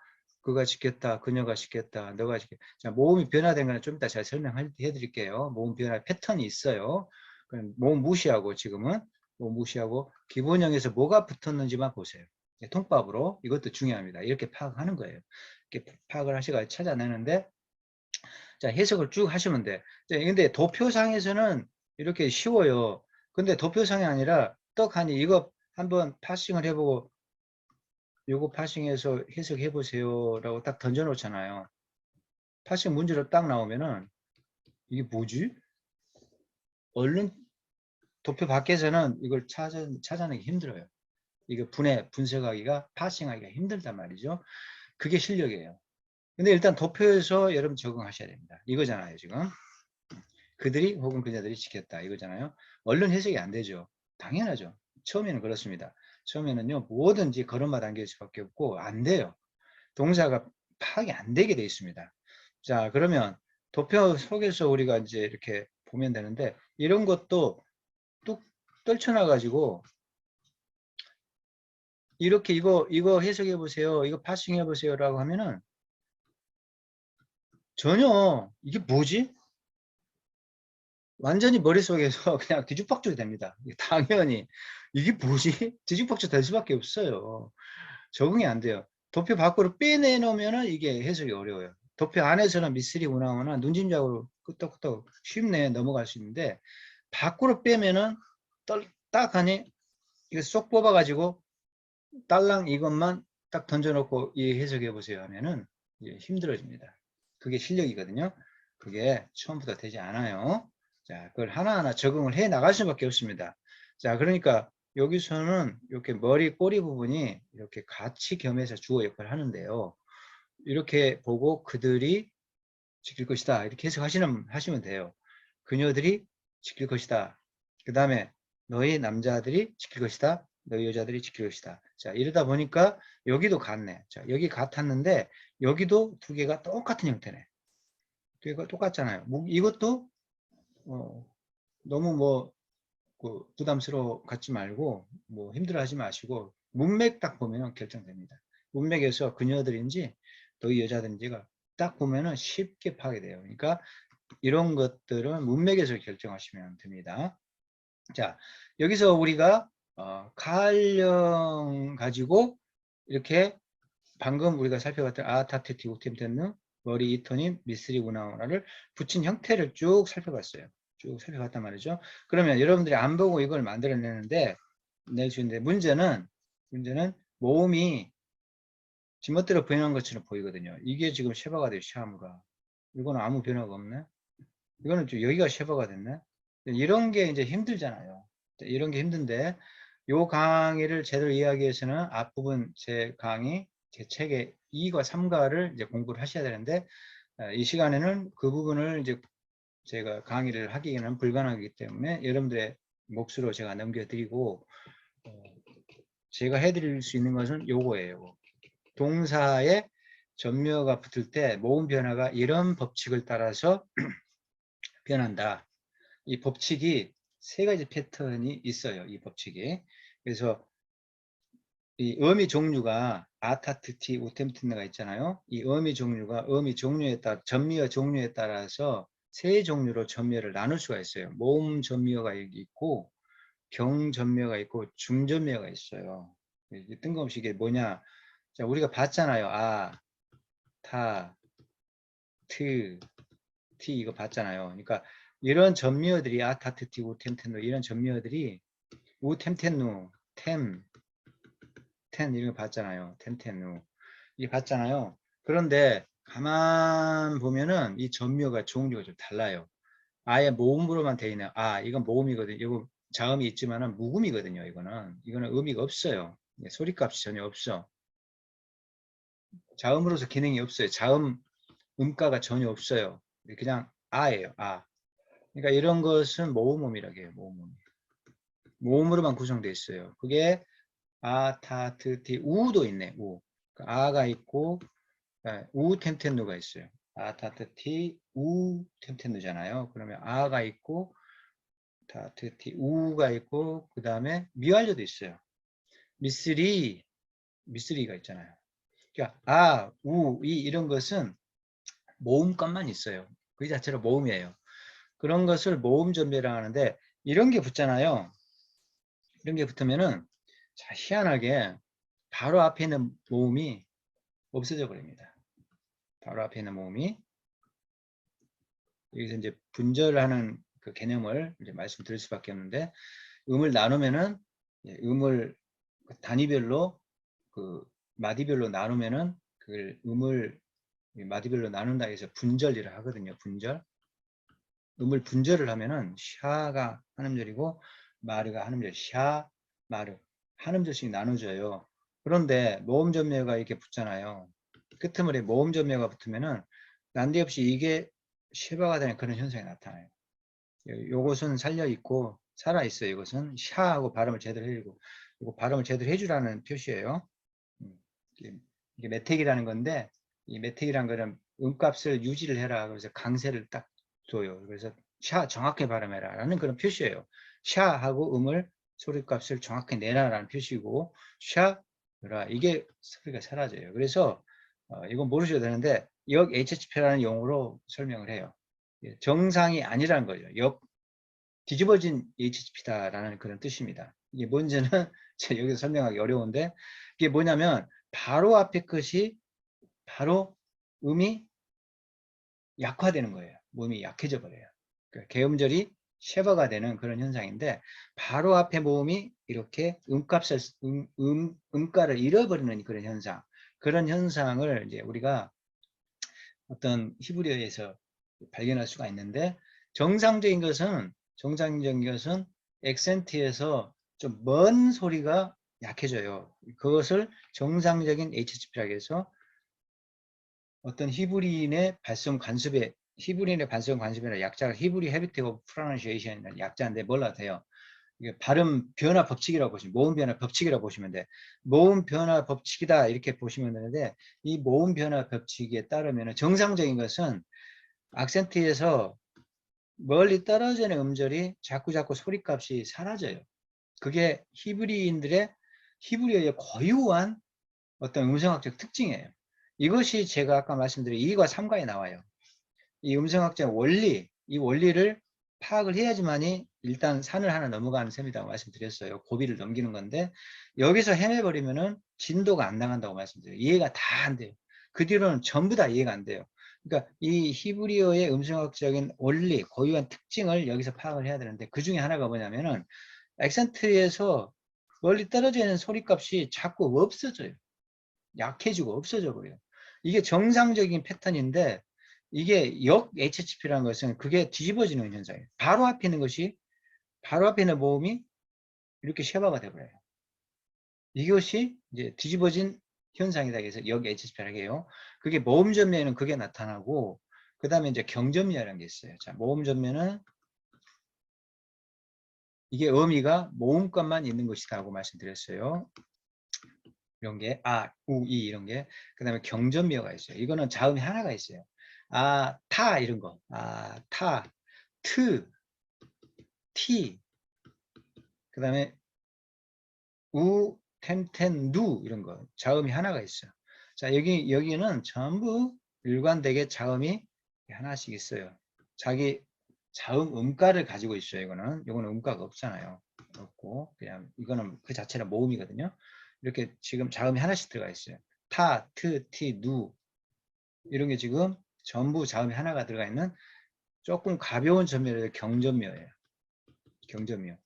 Speaker 1: 그가 지켰다, 그녀가 지켰다, 너가 지켰다. 자, 모음이 변화된 거는 좀 이따 제가 설명해 드릴게요. 모음 변화 패턴이 있어요. 그럼 모음 무시하고 지금은 모음 무시하고 기본형에서 뭐가 붙었는지만 보세요. 통밥으로 이것도 중요합니다. 이렇게 파악하는 거예요. 이렇게 파악을 하시고 찾아내는데 자, 해석을 쭉 하시면 돼. 근데 도표상에서는 이렇게 쉬워요. 근데 도표상이 아니라 떡하니 이거 한번 파싱을 해보고 요거 파싱해서 해석해 보세요 라고 딱 던져 놓잖아요. 파싱 문제로 딱 나오면은 이게 뭐지? 얼른 도표 밖에서는 이걸 찾아내기 힘들어요. 이거 분석하기가 파싱하기가 힘들단 말이죠. 그게 실력이에요. 근데 일단 도표에서 여러분 적응하셔야 됩니다. 이거잖아요 지금. 그들이 혹은 그녀들이 지켰다 이거잖아요. 얼른 해석이 안 되죠. 당연하죠. 처음에는 그렇습니다. 처음에는요 뭐든지 걸음마 당길 수밖에 없고 안 돼요. 동사가 파악이 안 되게 돼 있습니다. 자, 그러면 도표 속에서 우리가 이제 이렇게 보면 되는데 이런 것도 뚝 떨쳐놔 가지고 이렇게 이거 해석해 보세요. 이거 파싱해 보세요라고 하면은 전혀 이게 뭐지? 완전히 머릿속에서 그냥 뒤죽박죽이 됩니다. 당연히 이게 뭐지? 뒤죽박죽 될 수밖에 없어요. 적응이 안 돼요. 도표 밖으로 빼내놓으면 이게 해석이 어려워요. 도표 안에서는 미스리 운항거나 눈짐작으로 끄떡끄떡 쉽네 넘어갈 수 있는데 밖으로 빼면은 딱 하니 이거 쏙 뽑아가지고 딸랑 이것만 딱 던져놓고 이 해석해 보세요 하면은 이제 힘들어집니다. 그게 실력이거든요. 그게 처음부터 되지 않아요. 자, 그걸 하나하나 적응을 해 나갈 수밖에 없습니다. 자, 그러니까 여기서는 이렇게 머리 꼬리 부분이 이렇게 같이 겸해서 주어 역할을 하는데요. 이렇게 보고 그들이 지킬 것이다 이렇게 해석하시면 돼요. 그녀들이 지킬 것이다. 그 다음에 너희 남자들이 지킬 것이다. 너희 여자들이 지킬 것이다. 자, 이러다 보니까 여기도 같네. 자, 여기 같았는데 여기도 두 개가 똑같은 형태네. 두 개가 똑같잖아요. 이것도 너무 부담스러워 갖지 말고 힘들어하지 마시고 문맥 딱 보면 결정됩니다. 문맥에서 그녀들인지 너희 여자들인지가 딱 보면은 쉽게 파악이 돼요. 그러니까 이런 것들은 문맥에서 결정하시면 됩니다. 자, 여기서 우리가 가을령 가지고 이렇게 방금 우리가 살펴봤던 아타테티 우템텐느 머리 이톤인 미스리 우나우나를 붙인 형태를 쭉 살펴봤어요. 쭉 살펴봤단 말이죠. 그러면 여러분들이 안 보고 이걸 만들어내는데 낼 수 있는데 문제는 모음이 지멋대로 변한 것처럼 보이거든요. 이게 지금 쉐바가 돼요. 샤무가. 이거는 아무 변화가 없네. 이거는 좀 여기가 쉐바가 됐네. 이런 게 이제 힘들잖아요. 이런 게 힘든데 요 강의를 제대로 이해하기 위해서는 앞부분 제 강의, 제 책의 2과 3과를 이제 공부를 하셔야 되는데 이 시간에는 그 부분을 이제 제가 강의를 하기에는 불가능하기 때문에 여러분들의 몫으로 제가 넘겨드리고 제가 해드릴 수 있는 것은 요거예요. 동사에 전미어가 붙을 때 모음 변화가 이런 법칙을 따라서 변한다. 이 법칙이 세 가지 패턴이 있어요. 이 법칙이. 그래서 이 어미 종류가 아타트티, 우템틴느가 있잖아요. 이 어미 종류가 어미 종류에 따라 전미어 종류에 따라서 세 종류로 전미어를 나눌 수가 있어요. 모음 전미어가 여기 있고 경 전미어가 있고 중 전미어가 있어요. 뜬금없이 이게 뭐냐? 자, 우리가 봤잖아요. 아, 타, 트, 티 이거 봤잖아요. 그러니까 이런 전미어들이 아타트티, 우템텐누 이런 전미어들이 우템텐누, 템, 텐 이런 거 봤잖아요. 템텐누 이게 봤잖아요. 그런데 가만 보면은 이 전미어가 종류가 좀 달라요. 아예 모음으로만 돼 있는 이건 모음이거든요. 이거 자음이 있지만은 무음이거든요. 이거는 의미가 없어요. 소리값이 전혀 없어. 자음으로서 기능이 없어요. 자음 음가가 전혀 없어요. 그냥 아예요. 아. 그러니까 이런 것은 모음음이라고 해요. 모음음. 모음으로만 구성되어 있어요. 그게 아, 타, 트, 티, 우도 있네. 우. 아가 있고 우 템텐누가 있어요. 아, 타, 트, 티, 우 템텐누잖아요. 그러면 아가 있고 타, 트, 티, 우가 있고 그 다음에 미완료도 있어요. 미쓰리가 있잖아요. 그러니까 아, 우, 이 이런 것은 모음값만 있어요. 그 자체로 모음이에요. 그런 것을 모음 전배라고 하는데 이런 게 붙잖아요. 이런 게 붙으면은 자, 희한하게 바로 앞에 있는 모음이 없어져 버립니다. 바로 앞에 있는 모음이 여기서 이제 분절하는 그 개념을 이제 말씀드릴 수밖에 없는데 음을 나누면은 음을 단위별로 그 마디별로 나누면은 그걸 음을 마디별로 나눈다 해서 분절이라 하거든요. 분절. 음을 분절을 하면은 샤가 한 음절이고 마르가 한 음절, 샤, 마르 한 음절씩 나눠져요. 그런데 모음 전매가 이렇게 붙잖아요. 끄트머리에 모음 전매가 붙으면은 난데없이 이게 쉐바가 되는 그런 현상이 나타나요. 요것은 살려 있고 살아 있어요. 이것은 샤하고 발음을 제대로 해주고 이거 발음을 제대로 해주라는 표시예요. 이게 매택이라는 건데 이 매택이라는 거는 음값을 유지를 해라. 그래서 강세를 딱 줘요. 그래서 샤 정확히 발음해라 라는 그런 표시예요. 샤하고 음을 소리값을 정확히 내라라는 표시고 샤라 이게 소리가 사라져요. 그래서 이건 모르셔도 되는데 역 HHP라는 용어로 설명을 해요. 정상이 아니라는 거죠. 뒤집어진 HHP다라는 그런 뜻입니다. 이게 뭔지는 제가 여기서 설명하기 어려운데 이게 뭐냐면 바로 앞에 것이 바로 음이 약화되는 거예요. 몸이 약해져 버려요. 그러니까 개음절이 쉐버가 되는 그런 현상인데 바로 앞에 모음이 이렇게 음가를 잃어버리는 그런 현상. 그런 현상을 이제 우리가 어떤 히브리어에서 발견할 수가 있는데 정상적인 것은 액센트에서 좀 먼 소리가 약해져요. 그것을 정상적인 HHP라고 해서 어떤 히브리인의 발성 관습에 약자가 히브리 헤비트 오브 프로넌시에이션이라는 약자인데 뭘로 돼요? 이게 발음 변화 법칙이라고 보시면 모음 변화 법칙이라고 보시면 돼. 모음 변화 법칙이다 이렇게 보시면 되는데 이 모음 변화 법칙에 따르면 정상적인 것은 악센트에서 멀리 떨어져 있는 음절이 자꾸 소리값이 사라져요. 그게 히브리어의 고유한 어떤 음성학적 특징이에요. 이것이 제가 아까 말씀드린 2과 3과에 나와요. 이 음성학적 원리, 이 원리를 파악을 해야지만이 일단 산을 하나 넘어가는 셈이라고 말씀드렸어요. 고비를 넘기는 건데 여기서 헤매버리면은 진도가 안 나간다고 말씀드려요. 이해가 다 안 돼요. 그 뒤로는 전부 다 이해가 안 돼요. 그러니까 이 히브리어의 음성학적인 원리, 고유한 특징을 여기서 파악을 해야 되는데 그 중에 하나가 뭐냐면은 액센트에서 멀리 떨어져 있는 소리값이 자꾸 없어져요. 약해지고 없어져 버려요. 이게 정상적인 패턴인데 이게 역 HHP라는 것은 그게 뒤집어지는 현상이에요. 바로 앞에 있는 것이 바로 앞에 있는 모음이 이렇게 쉐바가 돼버려요. 이것이 이제 뒤집어진 현상이다. 그래서 역 HHP라고 해요. 그게 모음 전면에는 그게 나타나고 그 다음에 이제 경전면이라는 게 있어요. 자, 모음 전면은 이게 의미가 모음값만 있는 것이다 하고 말씀드렸어요. 이런 게 우, 이 이런 게. 그 다음에 경전미어가 있어요. 이거는 자음이 하나가 있어요. 타 이런 거. 타, 트, 티. 그 다음에 우, 텐, 누 이런 거. 자음이 하나가 있어요. 자, 여기는 전부 일관되게 자음이 하나씩 있어요. 자기 자음 음가를 가지고 있어요. 이거는 음가가 없잖아요. 없고 그냥 이거는 그 자체는 모음이거든요. 이렇게 지금 자음이 하나씩 들어가 있어요. 타, 트, 티, 누 이런 게 지금 전부 자음이 하나가 들어가 있는 조금 가벼운 전미어예요. 경전미어예요. 경전미어.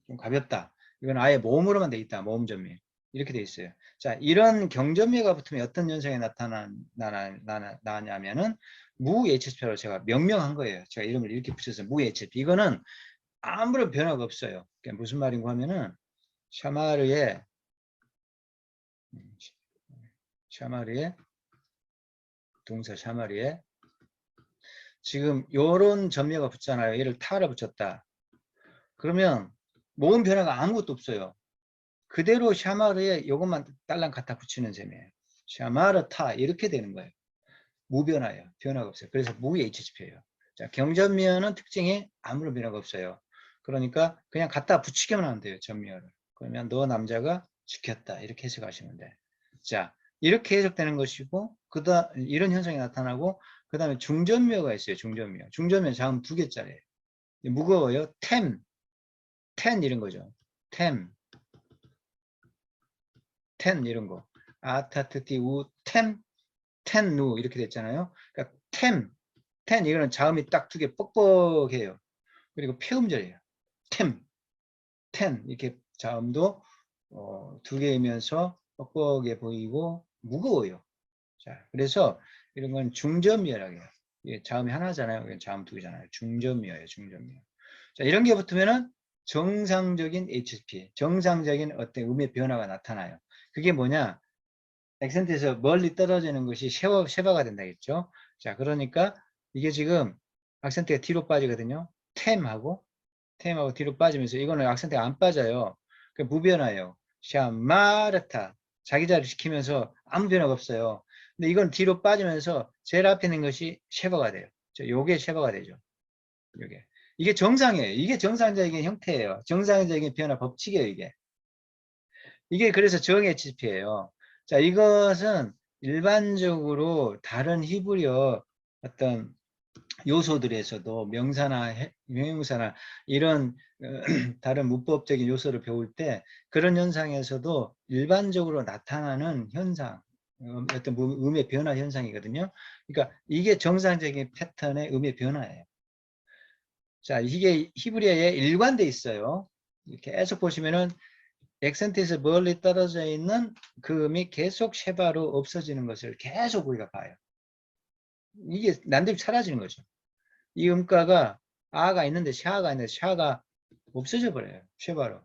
Speaker 1: 좀 가볍다. 이건 아예 모음으로만 돼 있다. 모음 전미. 이렇게 돼 있어요. 자, 이런 경전미어가 붙으면 어떤 현상이 나냐면은 무 HHP로 제가 명명한 거예요. 제가 이름을 이렇게 붙여서 무 HHP. 이거는 아무런 변화가 없어요. 그게 무슨 말인가 하면은 샤마르의 동사 샤마르에 지금 요런 전미어가 붙잖아요. 얘를 타를 붙였다. 그러면 모음 변화가 아무것도 없어요. 그대로 샤마르에 이것만 딸랑 갖다 붙이는 셈이에요. 샤마르 타 이렇게 되는 거예요. 무변화예요. 변화가 없어요. 그래서 무 HHP예요. 자, 경전미어는 특징이 아무런 변화가 없어요. 그러니까 그냥 갖다 붙이기만 하면 돼요. 전미어를. 그러면 너 남자가 지켰다 이렇게 해석하시면 돼. 자, 이렇게 해석되는 것이고 이런 현상이 나타나고 그 다음에 중전미어가 있어요. 중전미어. 중전미어 자음 2개짜리예요. 무거워요. 텐 이런 거죠. 텐 이런 거. 아타트티 우 텐 누 이렇게 됐잖아요. 그러니까 텐 이거는 자음이 딱 2개 뻑뻑해요. 그리고 폐음절이에요. 텐 이렇게 자음도 2개이면서 뻑뻑해 보이고 무거워요. 자, 그래서 이런 건 중전미어라고 해요. 이게 자음이 하나잖아요. 자음 2개잖아요. 중전미어예요. 중전미어. 자, 이런 게 붙으면은 정상적인 HP, 정상적인 어떤 음의 변화가 나타나요. 그게 뭐냐? 액센트에서 멀리 떨어지는 것이 쉐바가 된다겠죠. 자, 그러니까 이게 지금 악센트가 뒤로 빠지거든요. 템하고 뒤로 빠지면서 이거는 악센트가 안 빠져요. 그 무변화예요. 샤마르타 자기 자리 지키면서 아무 변화가 없어요. 근데 이건 뒤로 빠지면서 제일 앞에 있는 것이 쉐바가 돼요. 요게 쉐바가 되죠. 요게. 이게 정상이에요. 이게 정상적인 형태예요. 정상적인 변화 법칙이에요, 이게. 이게 그래서 정 HP예요. 자, 이것은 일반적으로 다른 히브리어 어떤 요소들에서도 명사나 명사나 이런 다른 문법적인 요소를 배울 때 그런 현상에서도 일반적으로 나타나는 현상, 어떤 음의 변화 현상이거든요. 그러니까 이게 정상적인 패턴의 음의 변화예요. 자, 이게 히브리어에 일관돼 있어요. 계속 보시면은 액센트에서 멀리 떨어져 있는 그 음이 계속 쉐바로 없어지는 것을 계속 우리가 봐요. 이게 난데없이 사라지는 거죠. 이 음가가 아가 있는데 샤가 없어져 버려요. 쉐바로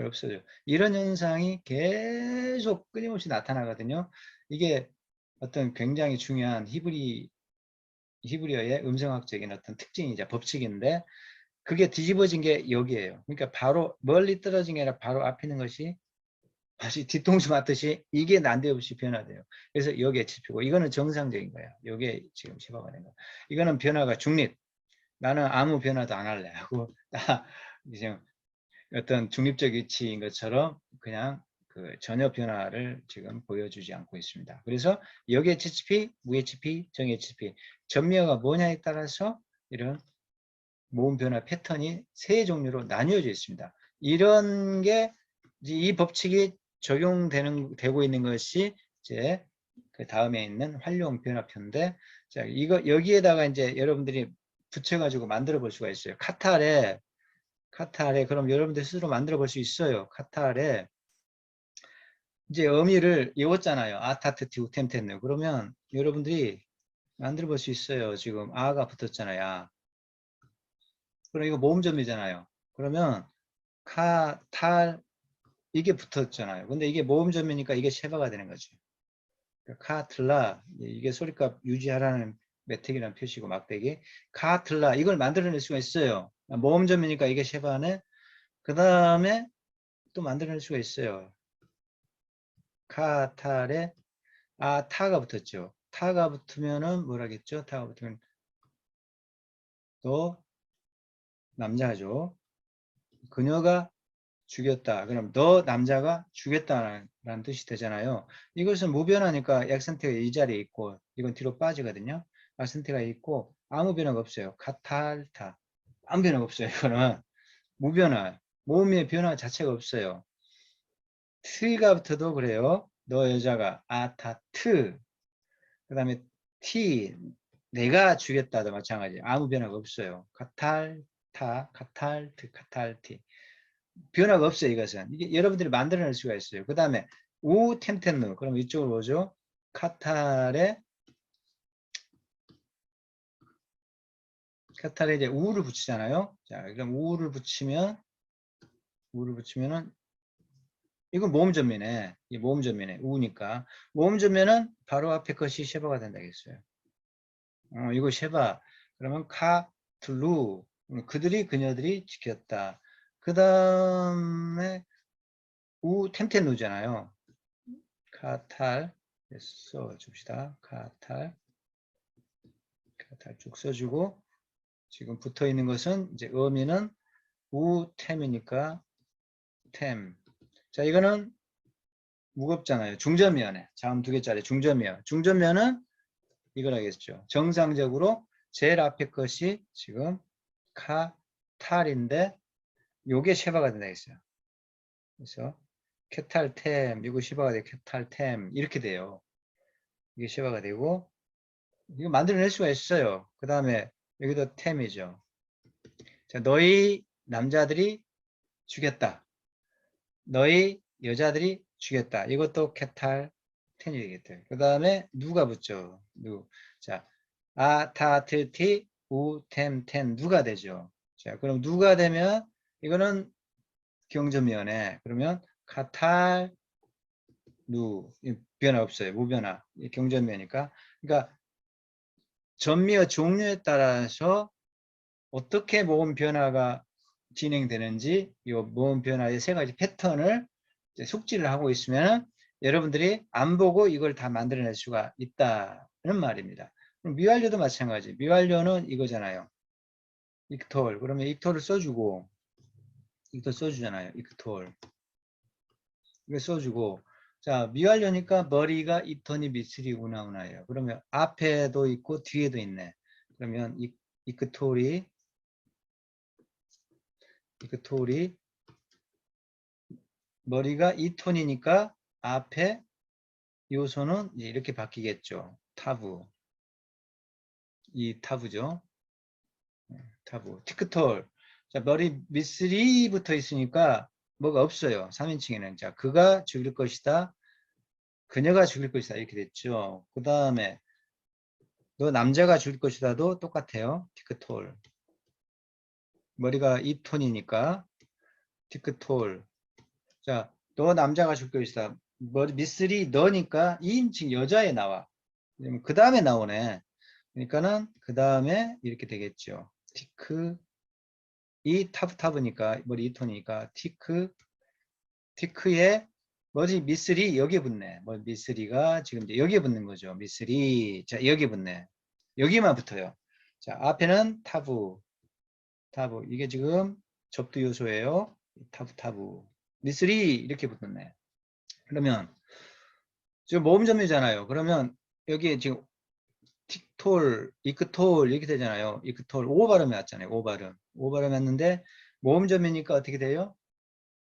Speaker 1: 없어져요. 이런 현상이 계속 끊임없이 나타나거든요. 이게 어떤 굉장히 중요한 히브리어의 음성학적인 어떤 특징이자 법칙인데 그게 뒤집어진 게 여기에요. 그러니까 바로 멀리 떨어진 게 아니라 바로 앞에 있는 것이 다시 뒤통수 맞듯이 이게 난데없이 변화돼요. 그래서 여기에 짚히고 이거는 정상적인 거예요. 여기에 지금 쉐바가 된 거. 이거는 변화가 중립. 나는 아무 변화도 안 할래 하고 딱 이제 어떤 중립적 위치인 것처럼 그냥 그 전혀 변화를 지금 보여주지 않고 있습니다. 그래서 여기 HHP, 무HP, 정 HHP 전미어가 뭐냐에 따라서 이런 모음 변화 패턴이 세 종류로 나뉘어져 있습니다. 이런 게 이 법칙이 적용되고 있는 것이 이제 그 다음에 있는 활용 변화표인데, 자, 이거 여기에다가 이제 여러분들이 붙여가지고 만들어 볼 수가 있어요. 카탈에 그럼 여러분들 스스로 만들어 볼 수 있어요. 카탈에 이제 어미를 외웠잖아요. 아타트티 우템텐느. 그러면 여러분들이 만들어 볼 수 있어요. 지금 아가 붙었잖아요. 아. 그럼 이거 모음점이잖아요. 그러면 카탈 이게 붙었잖아요. 근데 이게 모음점이니까 이게 쉐바가 되는 거죠. 카틀라 이게 소리값 유지하라는 메택이라는 표시고 막대기 카틀라 이걸 만들어낼 수가 있어요. 모음점이니까 이게 쉐바네. 그 다음에 또 만들어낼 수가 있어요. 카탈에 타가 붙었죠. 타가 붙으면은 뭐라겠죠? 타가 붙으면 또 남자죠. 그녀가 죽였다. 그럼 너 남자가 죽였다라는 뜻이 되잖아요. 이것은 무변하니까 액센트가 이 자리에 있고 이건 뒤로 빠지거든요. 액센트가 있고 아무 변화가 없어요. 카탈타 아무 변화가 없어요. 이거는 무변화. 모음의 변화 자체가 없어요. 트가 붙어도 그래요. 너 여자가 아타트 그 다음에 티 내가 죽였다도 마찬가지 아무 변화가 없어요. 카탈타 카탈트 카탈티 변화가 없어요. 이것은 이게 여러분들이 만들어낼 수가 있어요. 그 다음에 우 템텐누 그럼 이쪽으로 오죠. 카탈에 이제 우를 붙이잖아요. 자 그럼 우를 붙이면은 이건 모음점이네. 이 모음점이네. 우니까 모음점면은 바로 앞에 것이 쉐바가 된다겠어요. 이거 쉐바 그러면 카툴루 그녀들이 지켰다. 그 다음에 우 템텐누잖아요. 카탈 써줍시다. 카탈 쭉 써주고 지금 붙어 있는 것은 이제 어미는 우템이니까 템. 자 이거는 무겁잖아요. 중점면에 자음 두 개짜리 중점면. 중점면은 이걸 하겠죠. 정상적으로 제일 앞에 것이 지금 카탈인데 요게 쉐바가 된다 했어요. 그래서 케탈템 이거 쉐바가 돼 케탈템 이렇게 돼요. 이게 쉐바가 되고 이거 만들어낼 수가 있어요. 그 다음에 여기도 템이죠. 자, 너희 남자들이 죽였다. 너희 여자들이 죽였다. 이것도 케탈 텐이 되겠죠. 그 다음에 누가 붙죠. 누. 자, 아타트티 우템텐 누가 되죠. 자, 그럼 누가 되면 이거는 경전면에 그러면 카탈 누 변화 없어요. 무변화. 경전면이니까. 그러니까 전미어 종류에 따라서 어떻게 모음 변화가 진행되는지 이 모음 변화의 세 가지 패턴을 숙지를 하고 있으면 여러분들이 안 보고 이걸 다 만들어낼 수가 있다는 말입니다. 그럼 미완료도 마찬가지. 미완료는 이거잖아요. 익톨. 그러면 익톨을 써주고 익톨 써주잖아요. 익톨. 이거 써주고 자 미완료니까 머리가 이토니 미스리 우나우나예요. 그러면 앞에도 있고 뒤에도 있네. 그러면 이크톨이 머리가 2톤이니까 앞에 요소는 이렇게 바뀌겠죠. 타부. 이 타부죠. 타부. 티크톨. 자, 머리 미스리 붙어 있으니까 뭐가 없어요. 3인칭에는. 자, 그가 죽일 것이다. 그녀가 죽일 것이다. 이렇게 됐죠. 그 다음에 너 남자가 죽일 것이다도 똑같아요. 티크톨. 머리가 2톤이니까 티크톨. 자, 너 남자가 죽일 것이다. 머리 미스리 너니까 2인칭 여자에 나와. 그 다음에 나오네. 그러니까는 그 다음에 이렇게 되겠죠. 티크 이 타브니까 머리 2톤이니까 티크에 뭐지 미스리 여기에 붙네. 뭐 미스리가 지금 이제 여기에 붙는 거죠. 미스리 자 여기에 붙네. 여기만 붙어요. 자 앞에는 타부 이게 지금 접두 요소예요. 타부 미스리 이렇게 붙었네. 그러면 지금 모음점이잖아요. 그러면 여기에 지금 틱톨, 이크톨 이렇게 되잖아요. 이크톨 오 발음이 왔잖아요. 오 발음 했는데 모음점이니까 어떻게 돼요?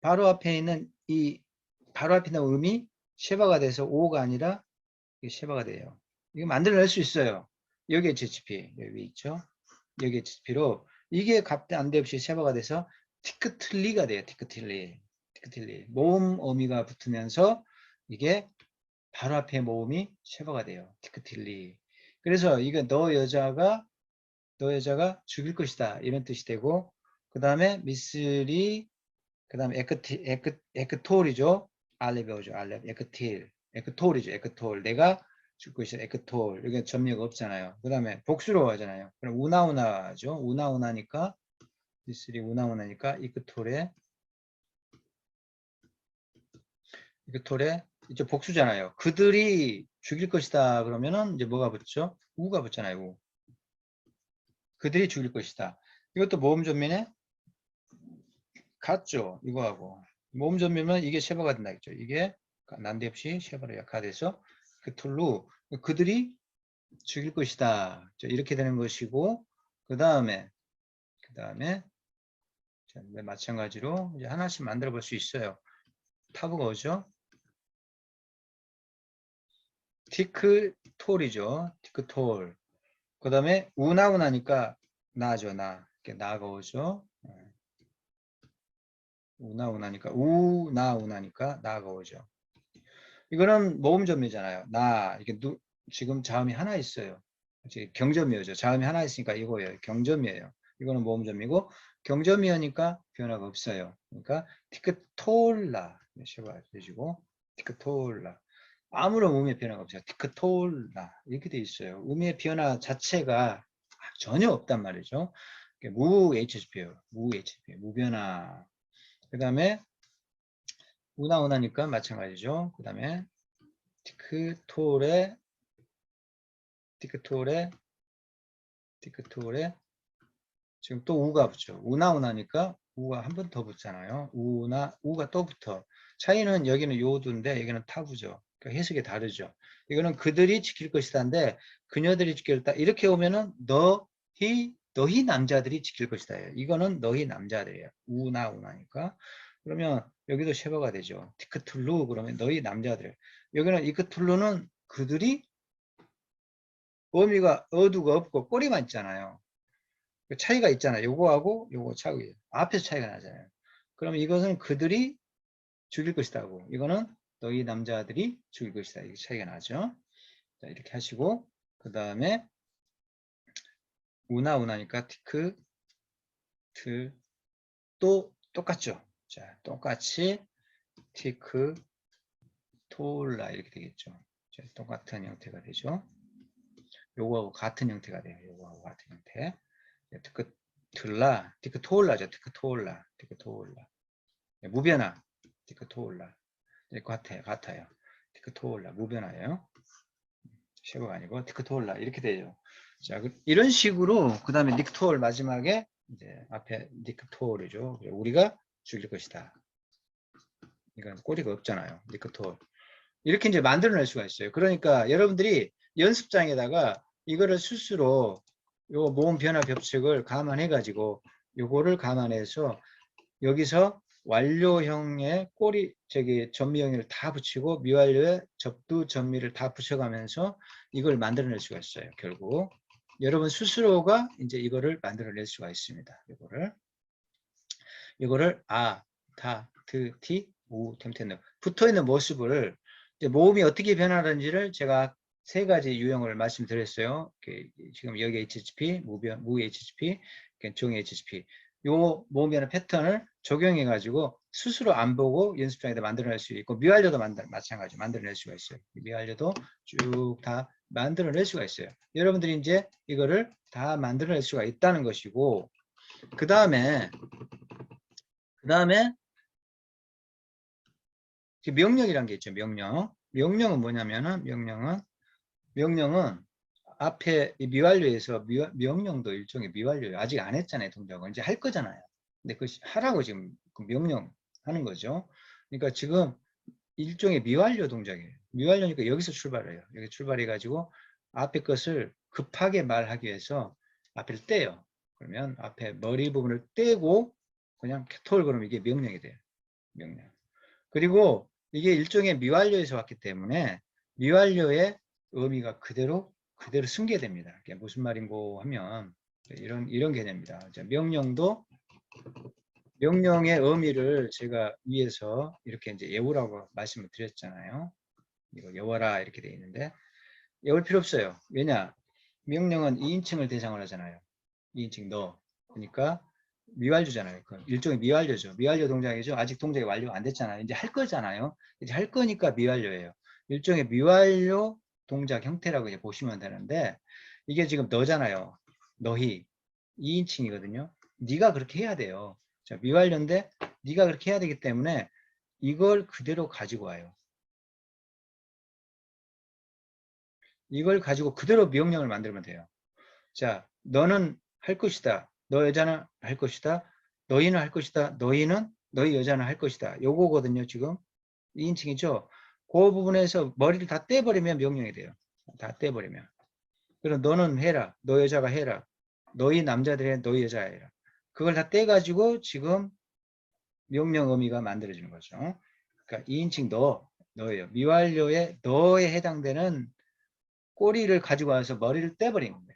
Speaker 1: 바로 앞에 있는 음이 쉐바가 돼서 오가 아니라 이게 쉐바가 돼요. 이거 만들어낼 수 있어요. 여기 HHP 여기 있죠. 여기 HHP로 이게 값대 안돼 없이 쉐바가 돼서 티크틀리가 돼요. 티크틀리. 모음 어미가 붙으면서 이게 바로 앞에 모음이 쉐바가 돼요. 티크틀리. 그래서 이거 너 여자가 죽일 것이다 이런 뜻이 되고, 그 다음에 미스리, 그 다음에 에크톨이죠. 알레 배우죠. 알레 에크톨이죠. 에크톨. 내가 죽일 것이다. 에크톨. 여기 점유가 없잖아요. 그 다음에 복수로 하잖아요. 그럼 우나우나죠. 우나우나니까 미스리 우나우나니까 이크톨에 이제 복수잖아요. 그들이 죽일 것이다 그러면은 이제 뭐가 붙죠? 우가 붙잖아요. 우. 그들이 죽일 것이다. 이것도 모음전면에 같죠. 이거하고 모음전면은 이게 쉐바가 된다겠죠. 이게 난데없이 쉐바로 약화돼서 그 툴로 그들이 죽일 것이다. 이렇게 되는 것이고, 그 다음에 마찬가지로 이제 하나씩 만들어 볼 수 있어요. 타브가 오죠. 티크톨이죠. 티크톨. 그 다음에 우나우나니까 나죠. 이렇게 나가 오죠. 우나우나니까 나가 오죠. 이거는 모음점이잖아요. 이게 지금 자음이 하나 있어요. 경점이어죠. 자음이 하나 있으니까 이거예요. 경점이에요. 이거는 모음점이고, 경점이니까 변화가 없어요. 그러니까 티크톨라 해주시고, 티크톨라. 아무런 음의 변화가 없어요. 티크톨라 이렇게 돼 있어요. 음의 변화 자체가 전혀 없단 말이죠. 무HP예요. 무변화. 그 다음에 우나우나니까 마찬가지죠. 그 다음에 티크톨에 지금 또 우가 붙죠. 우나우나니까 우가 한 번 더 붙잖아요. 우가 또 붙어. 차이는 여기는 요두인데 여기는 타부죠. 그러니까 해석이 다르죠. 이거는 그들이 지킬 것이다인데 그녀들이 지킬 것이다. 이렇게 오면은 너희 남자들이 지킬 것이다. 이거는 너희 남자들이에요. 우나우나니까. 그러면 여기도 쉐바가 되죠. 티크툴루 그러면 너희 남자들. 여기는 이크툴루는 그들이 어미가 어두가 없고 꼬리만 있잖아요. 차이가 있잖아요. 요거하고 요거 차이. 앞에서 차이가 나잖아요. 그럼 이것은 그들이 죽일 것이다고. 이거는 너희 남자들이 죽일 것이다. 이게 차이가 나죠. 자, 이렇게 하시고, 그 다음에 우나우나니까 또 똑같죠. 자, 똑같이 티크톨라 이렇게 되겠죠. 자, 똑같은 형태가 되죠. 요거하고 같은 형태가 돼요. 요거하고 같은 형태. 티크톨라죠. 티크톨라. 무변화. 티크톨라. 같아요. 티크톨라. 무변화예요. 쉐거가 아니고 티크톨라 이렇게 되죠. 자, 이런 식으로 그 다음에 닉톨 마지막에 이제 앞에 닉톨이죠. 우리가 죽일 것이다. 이건 꼬리가 없잖아요. 닉톨. 이렇게 이제 만들어낼 수가 있어요. 그러니까 여러분들이 연습장에다가 이거를 스스로 요 모음 변화 법칙을 감안해 요거를 감안해서 여기서 완료형의 전미형을 다 붙이고 미완료에 접두 전미를 다 붙여가면서 이걸 만들어낼 수가 있어요. 결국 여러분 스스로가 이제 이거를 만들어낼 수가 있습니다. 이거를 티, 붙어있는 모습을 이제 모음이 어떻게 변하는지를 제가 3가지 유형을 말씀드렸어요. 지금 여기 HHP, 무 HHP, 종 HHP. 요 모음 변화 패턴을 적용해 가지고 스스로 안 보고 연습장에다 만들어낼 수 있고, 미완료도 마찬가지 만들어낼 수가 있어요. 미완료도 쭉 다 만들어낼 수가 있어요. 여러분들이 이제 이거를 다 만들어낼 수가 있다는 것이고, 그 다음에 명령이란 게 있죠. 명령은 뭐냐면은 명령은 앞에 미완료에서 명령도 일종의 미완료예요. 아직 안 했잖아요. 동작을 이제 할 거잖아요. 근데 그 하라고 지금 그 명령 하는 거죠. 그러니까 지금 일종의 미완료 동작이에요. 미완료니까 여기서 출발해요. 여기 출발해 가지고 앞에 것을 급하게 말하기 위해서 앞을 떼요. 그러면 앞에 머리 부분을 떼고 그냥 캐톨 그러면 이게 명령이 돼요. 명령. 그리고 이게 일종의 미완료에서 왔기 때문에 미완료의 의미가 그대로 승계됩니다. 이게 무슨 말인고 하면 이런 개념입니다. 명령도 명령의 의미를 제가 위에서 이렇게 이제 외우라고 말씀을 드렸잖아요. 이거 외워라 이렇게 돼 있는데 외울 필요 없어요. 왜냐? 명령은 2인칭을 대상으로 하잖아요. 2인칭 너. 그러니까 미완료잖아요. 그 일종의 미완료죠. 미완료 동작이죠. 아직 동작이 완료가 안 됐잖아요. 이제 할 거잖아요. 이제 할 거니까 미완료예요. 일종의 미완료 동작 형태라고 이제 보시면 되는데 이게 지금 너잖아요. 너희 2인칭이거든요. 네가 그렇게 해야 돼요. 자, 미완료인데 네가 그렇게 해야 되기 때문에 이걸 그대로 가지고 와요. 이걸 가지고 그대로 명령을 만들면 돼요. 자, 너는 할 것이다. 너 여자는 할 것이다. 너희는 할 것이다. 너희 여자는 할 것이다. 요거거든요, 지금. 2인칭이죠. 그 부분에서 머리를 다 떼버리면 명령이 돼요. 다 떼버리면. 그럼 너는 해라. 너 여자가 해라. 너희 남자들이 해, 너희 여자가 해라. 그걸 다 떼가지고 지금 명령 의미가 만들어지는 거죠. 그러니까 2인칭 너예요. 미완료의 너에 해당되는 꼬리를 가지고 와서 머리를 떼버린 겁니다.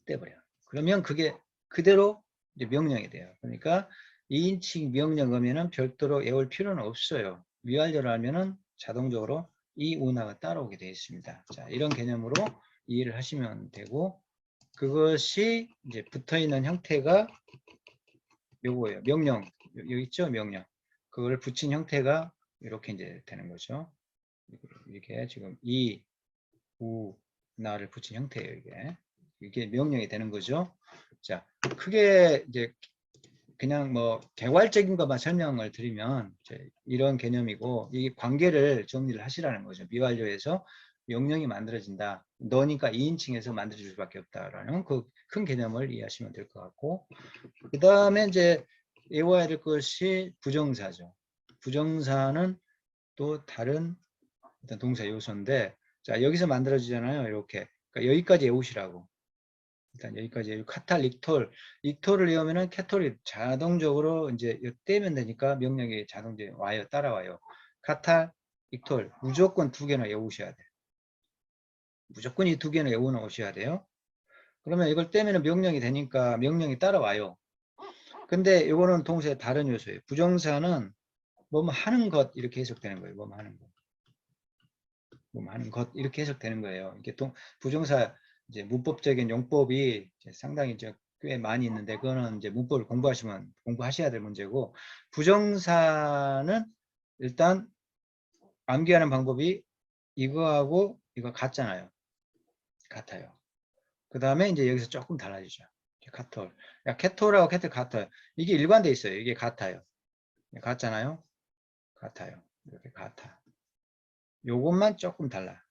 Speaker 1: 떼버려. 그러면 그게 그대로 이제 명령이 돼요. 그러니까 2인칭 명령 의미는 별도로 외울 필요는 없어요. 미완료를 하면은 자동적으로 이 운하가 따라오게 되어 있습니다. 자, 이런 개념으로 이해를 하시면 되고 그것이 이제 붙어 있는 형태가 요거예요. 명령. 여기 있죠? 명령. 그걸 붙인 형태가 이렇게 이제 되는 거죠. 이렇게 지금 이, 우, 나를 붙인 형태예요. 이게 명령이 되는 거죠. 자, 크게 이제 그냥 뭐 개괄적인 것만 설명을 드리면 이런 개념이고 이 관계를 정리를 하시라는 거죠. 미완료에서 명령이 만들어진다. 너니까 2인칭에서 만들어질 수밖에 없다라는 그 큰 개념을 이해하시면 될 것 같고 그 다음에 이제 외워야 될 것이 부정사죠. 부정사는 또 다른 어떤 동사 요소인데 자 여기서 만들어지잖아요. 이렇게 그러니까 여기까지 외우시라고. 일단 여기까지 카탈, 릭톨, 릭톨을 외우면은 캐톨이 자동적으로 이제 떼면 되니까 명령이 자동적으로 와요, 따라와요. 카탈, 릭톨 무조건 2개나 외우셔야 돼. 무조건 이 2개는 외워 놓으셔야 돼요. 그러면 이걸 떼면 명령이 되니까 명령이 따라와요. 근데 이거는 동사의 다른 요소예요. 부정사는 뭐뭐 하는 것 이렇게 해석되는 거예요. 뭐뭐 하는 것. 뭐뭐 하는 것 이렇게 해석되는 거예요. 이게 부정사 이제 문법적인 용법이 이제 상당히 이제 꽤 많이 있는데 그거는 이제 문법을 공부하셔야 될 문제고 부정사는 일단 암기하는 방법이 이거하고 이거 같잖아요. 같아요. 그 다음에 이제 여기서 조금 달라지죠. 카톨. 캐톨하고 캐톨 같아요. 이게 일관돼 있어요. 이게 같아요. 같잖아요. 같아요. 이렇게 같아. 요것만 조금 달라.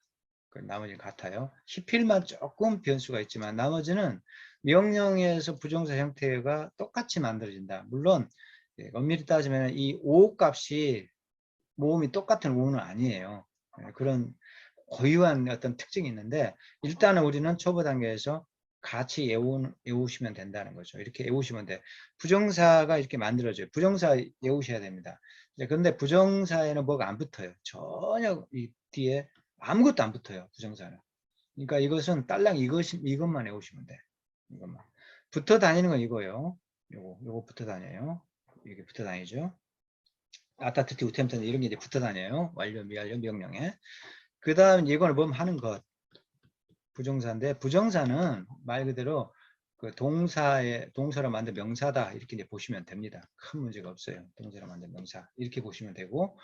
Speaker 1: 나머지는 같아요. 히필만 조금 변수가 있지만 나머지는 명령에서 부정사 형태가 똑같이 만들어진다. 물론 엄밀히 따지면 이 O 값이 모음이 똑같은 O는 아니에요. 그런 고유한 어떤 특징이 있는데 일단은 우리는 초보 단계에서 같이 외우시면 된다는 거죠. 이렇게 외우시면 돼. 부정사가 이렇게 만들어져요. 부정사 외우셔야 됩니다. 그런데 부정사에는 뭐가 안 붙어요. 전혀 이 뒤에 아무것도 안 붙어요. 부정사는. 그러니까 이것은 딸랑 이것만 외우시면 돼. 이것만. 붙어 다니는 건 이거예요. 요거 붙어 다녀요. 이게 붙어 다니죠. 아타트티 우템튼 이런 게 이제 붙어 다녀요. 완료, 미완료, 명령에. 그 다음 이걸 뭐 하는 것. 부정사인데 부정사는 말 그대로 그 동사로 만든 명사다 이렇게 이제 보시면 됩니다. 큰 문제가 없어요. 동사로 만든 명사 이렇게 보시면 되고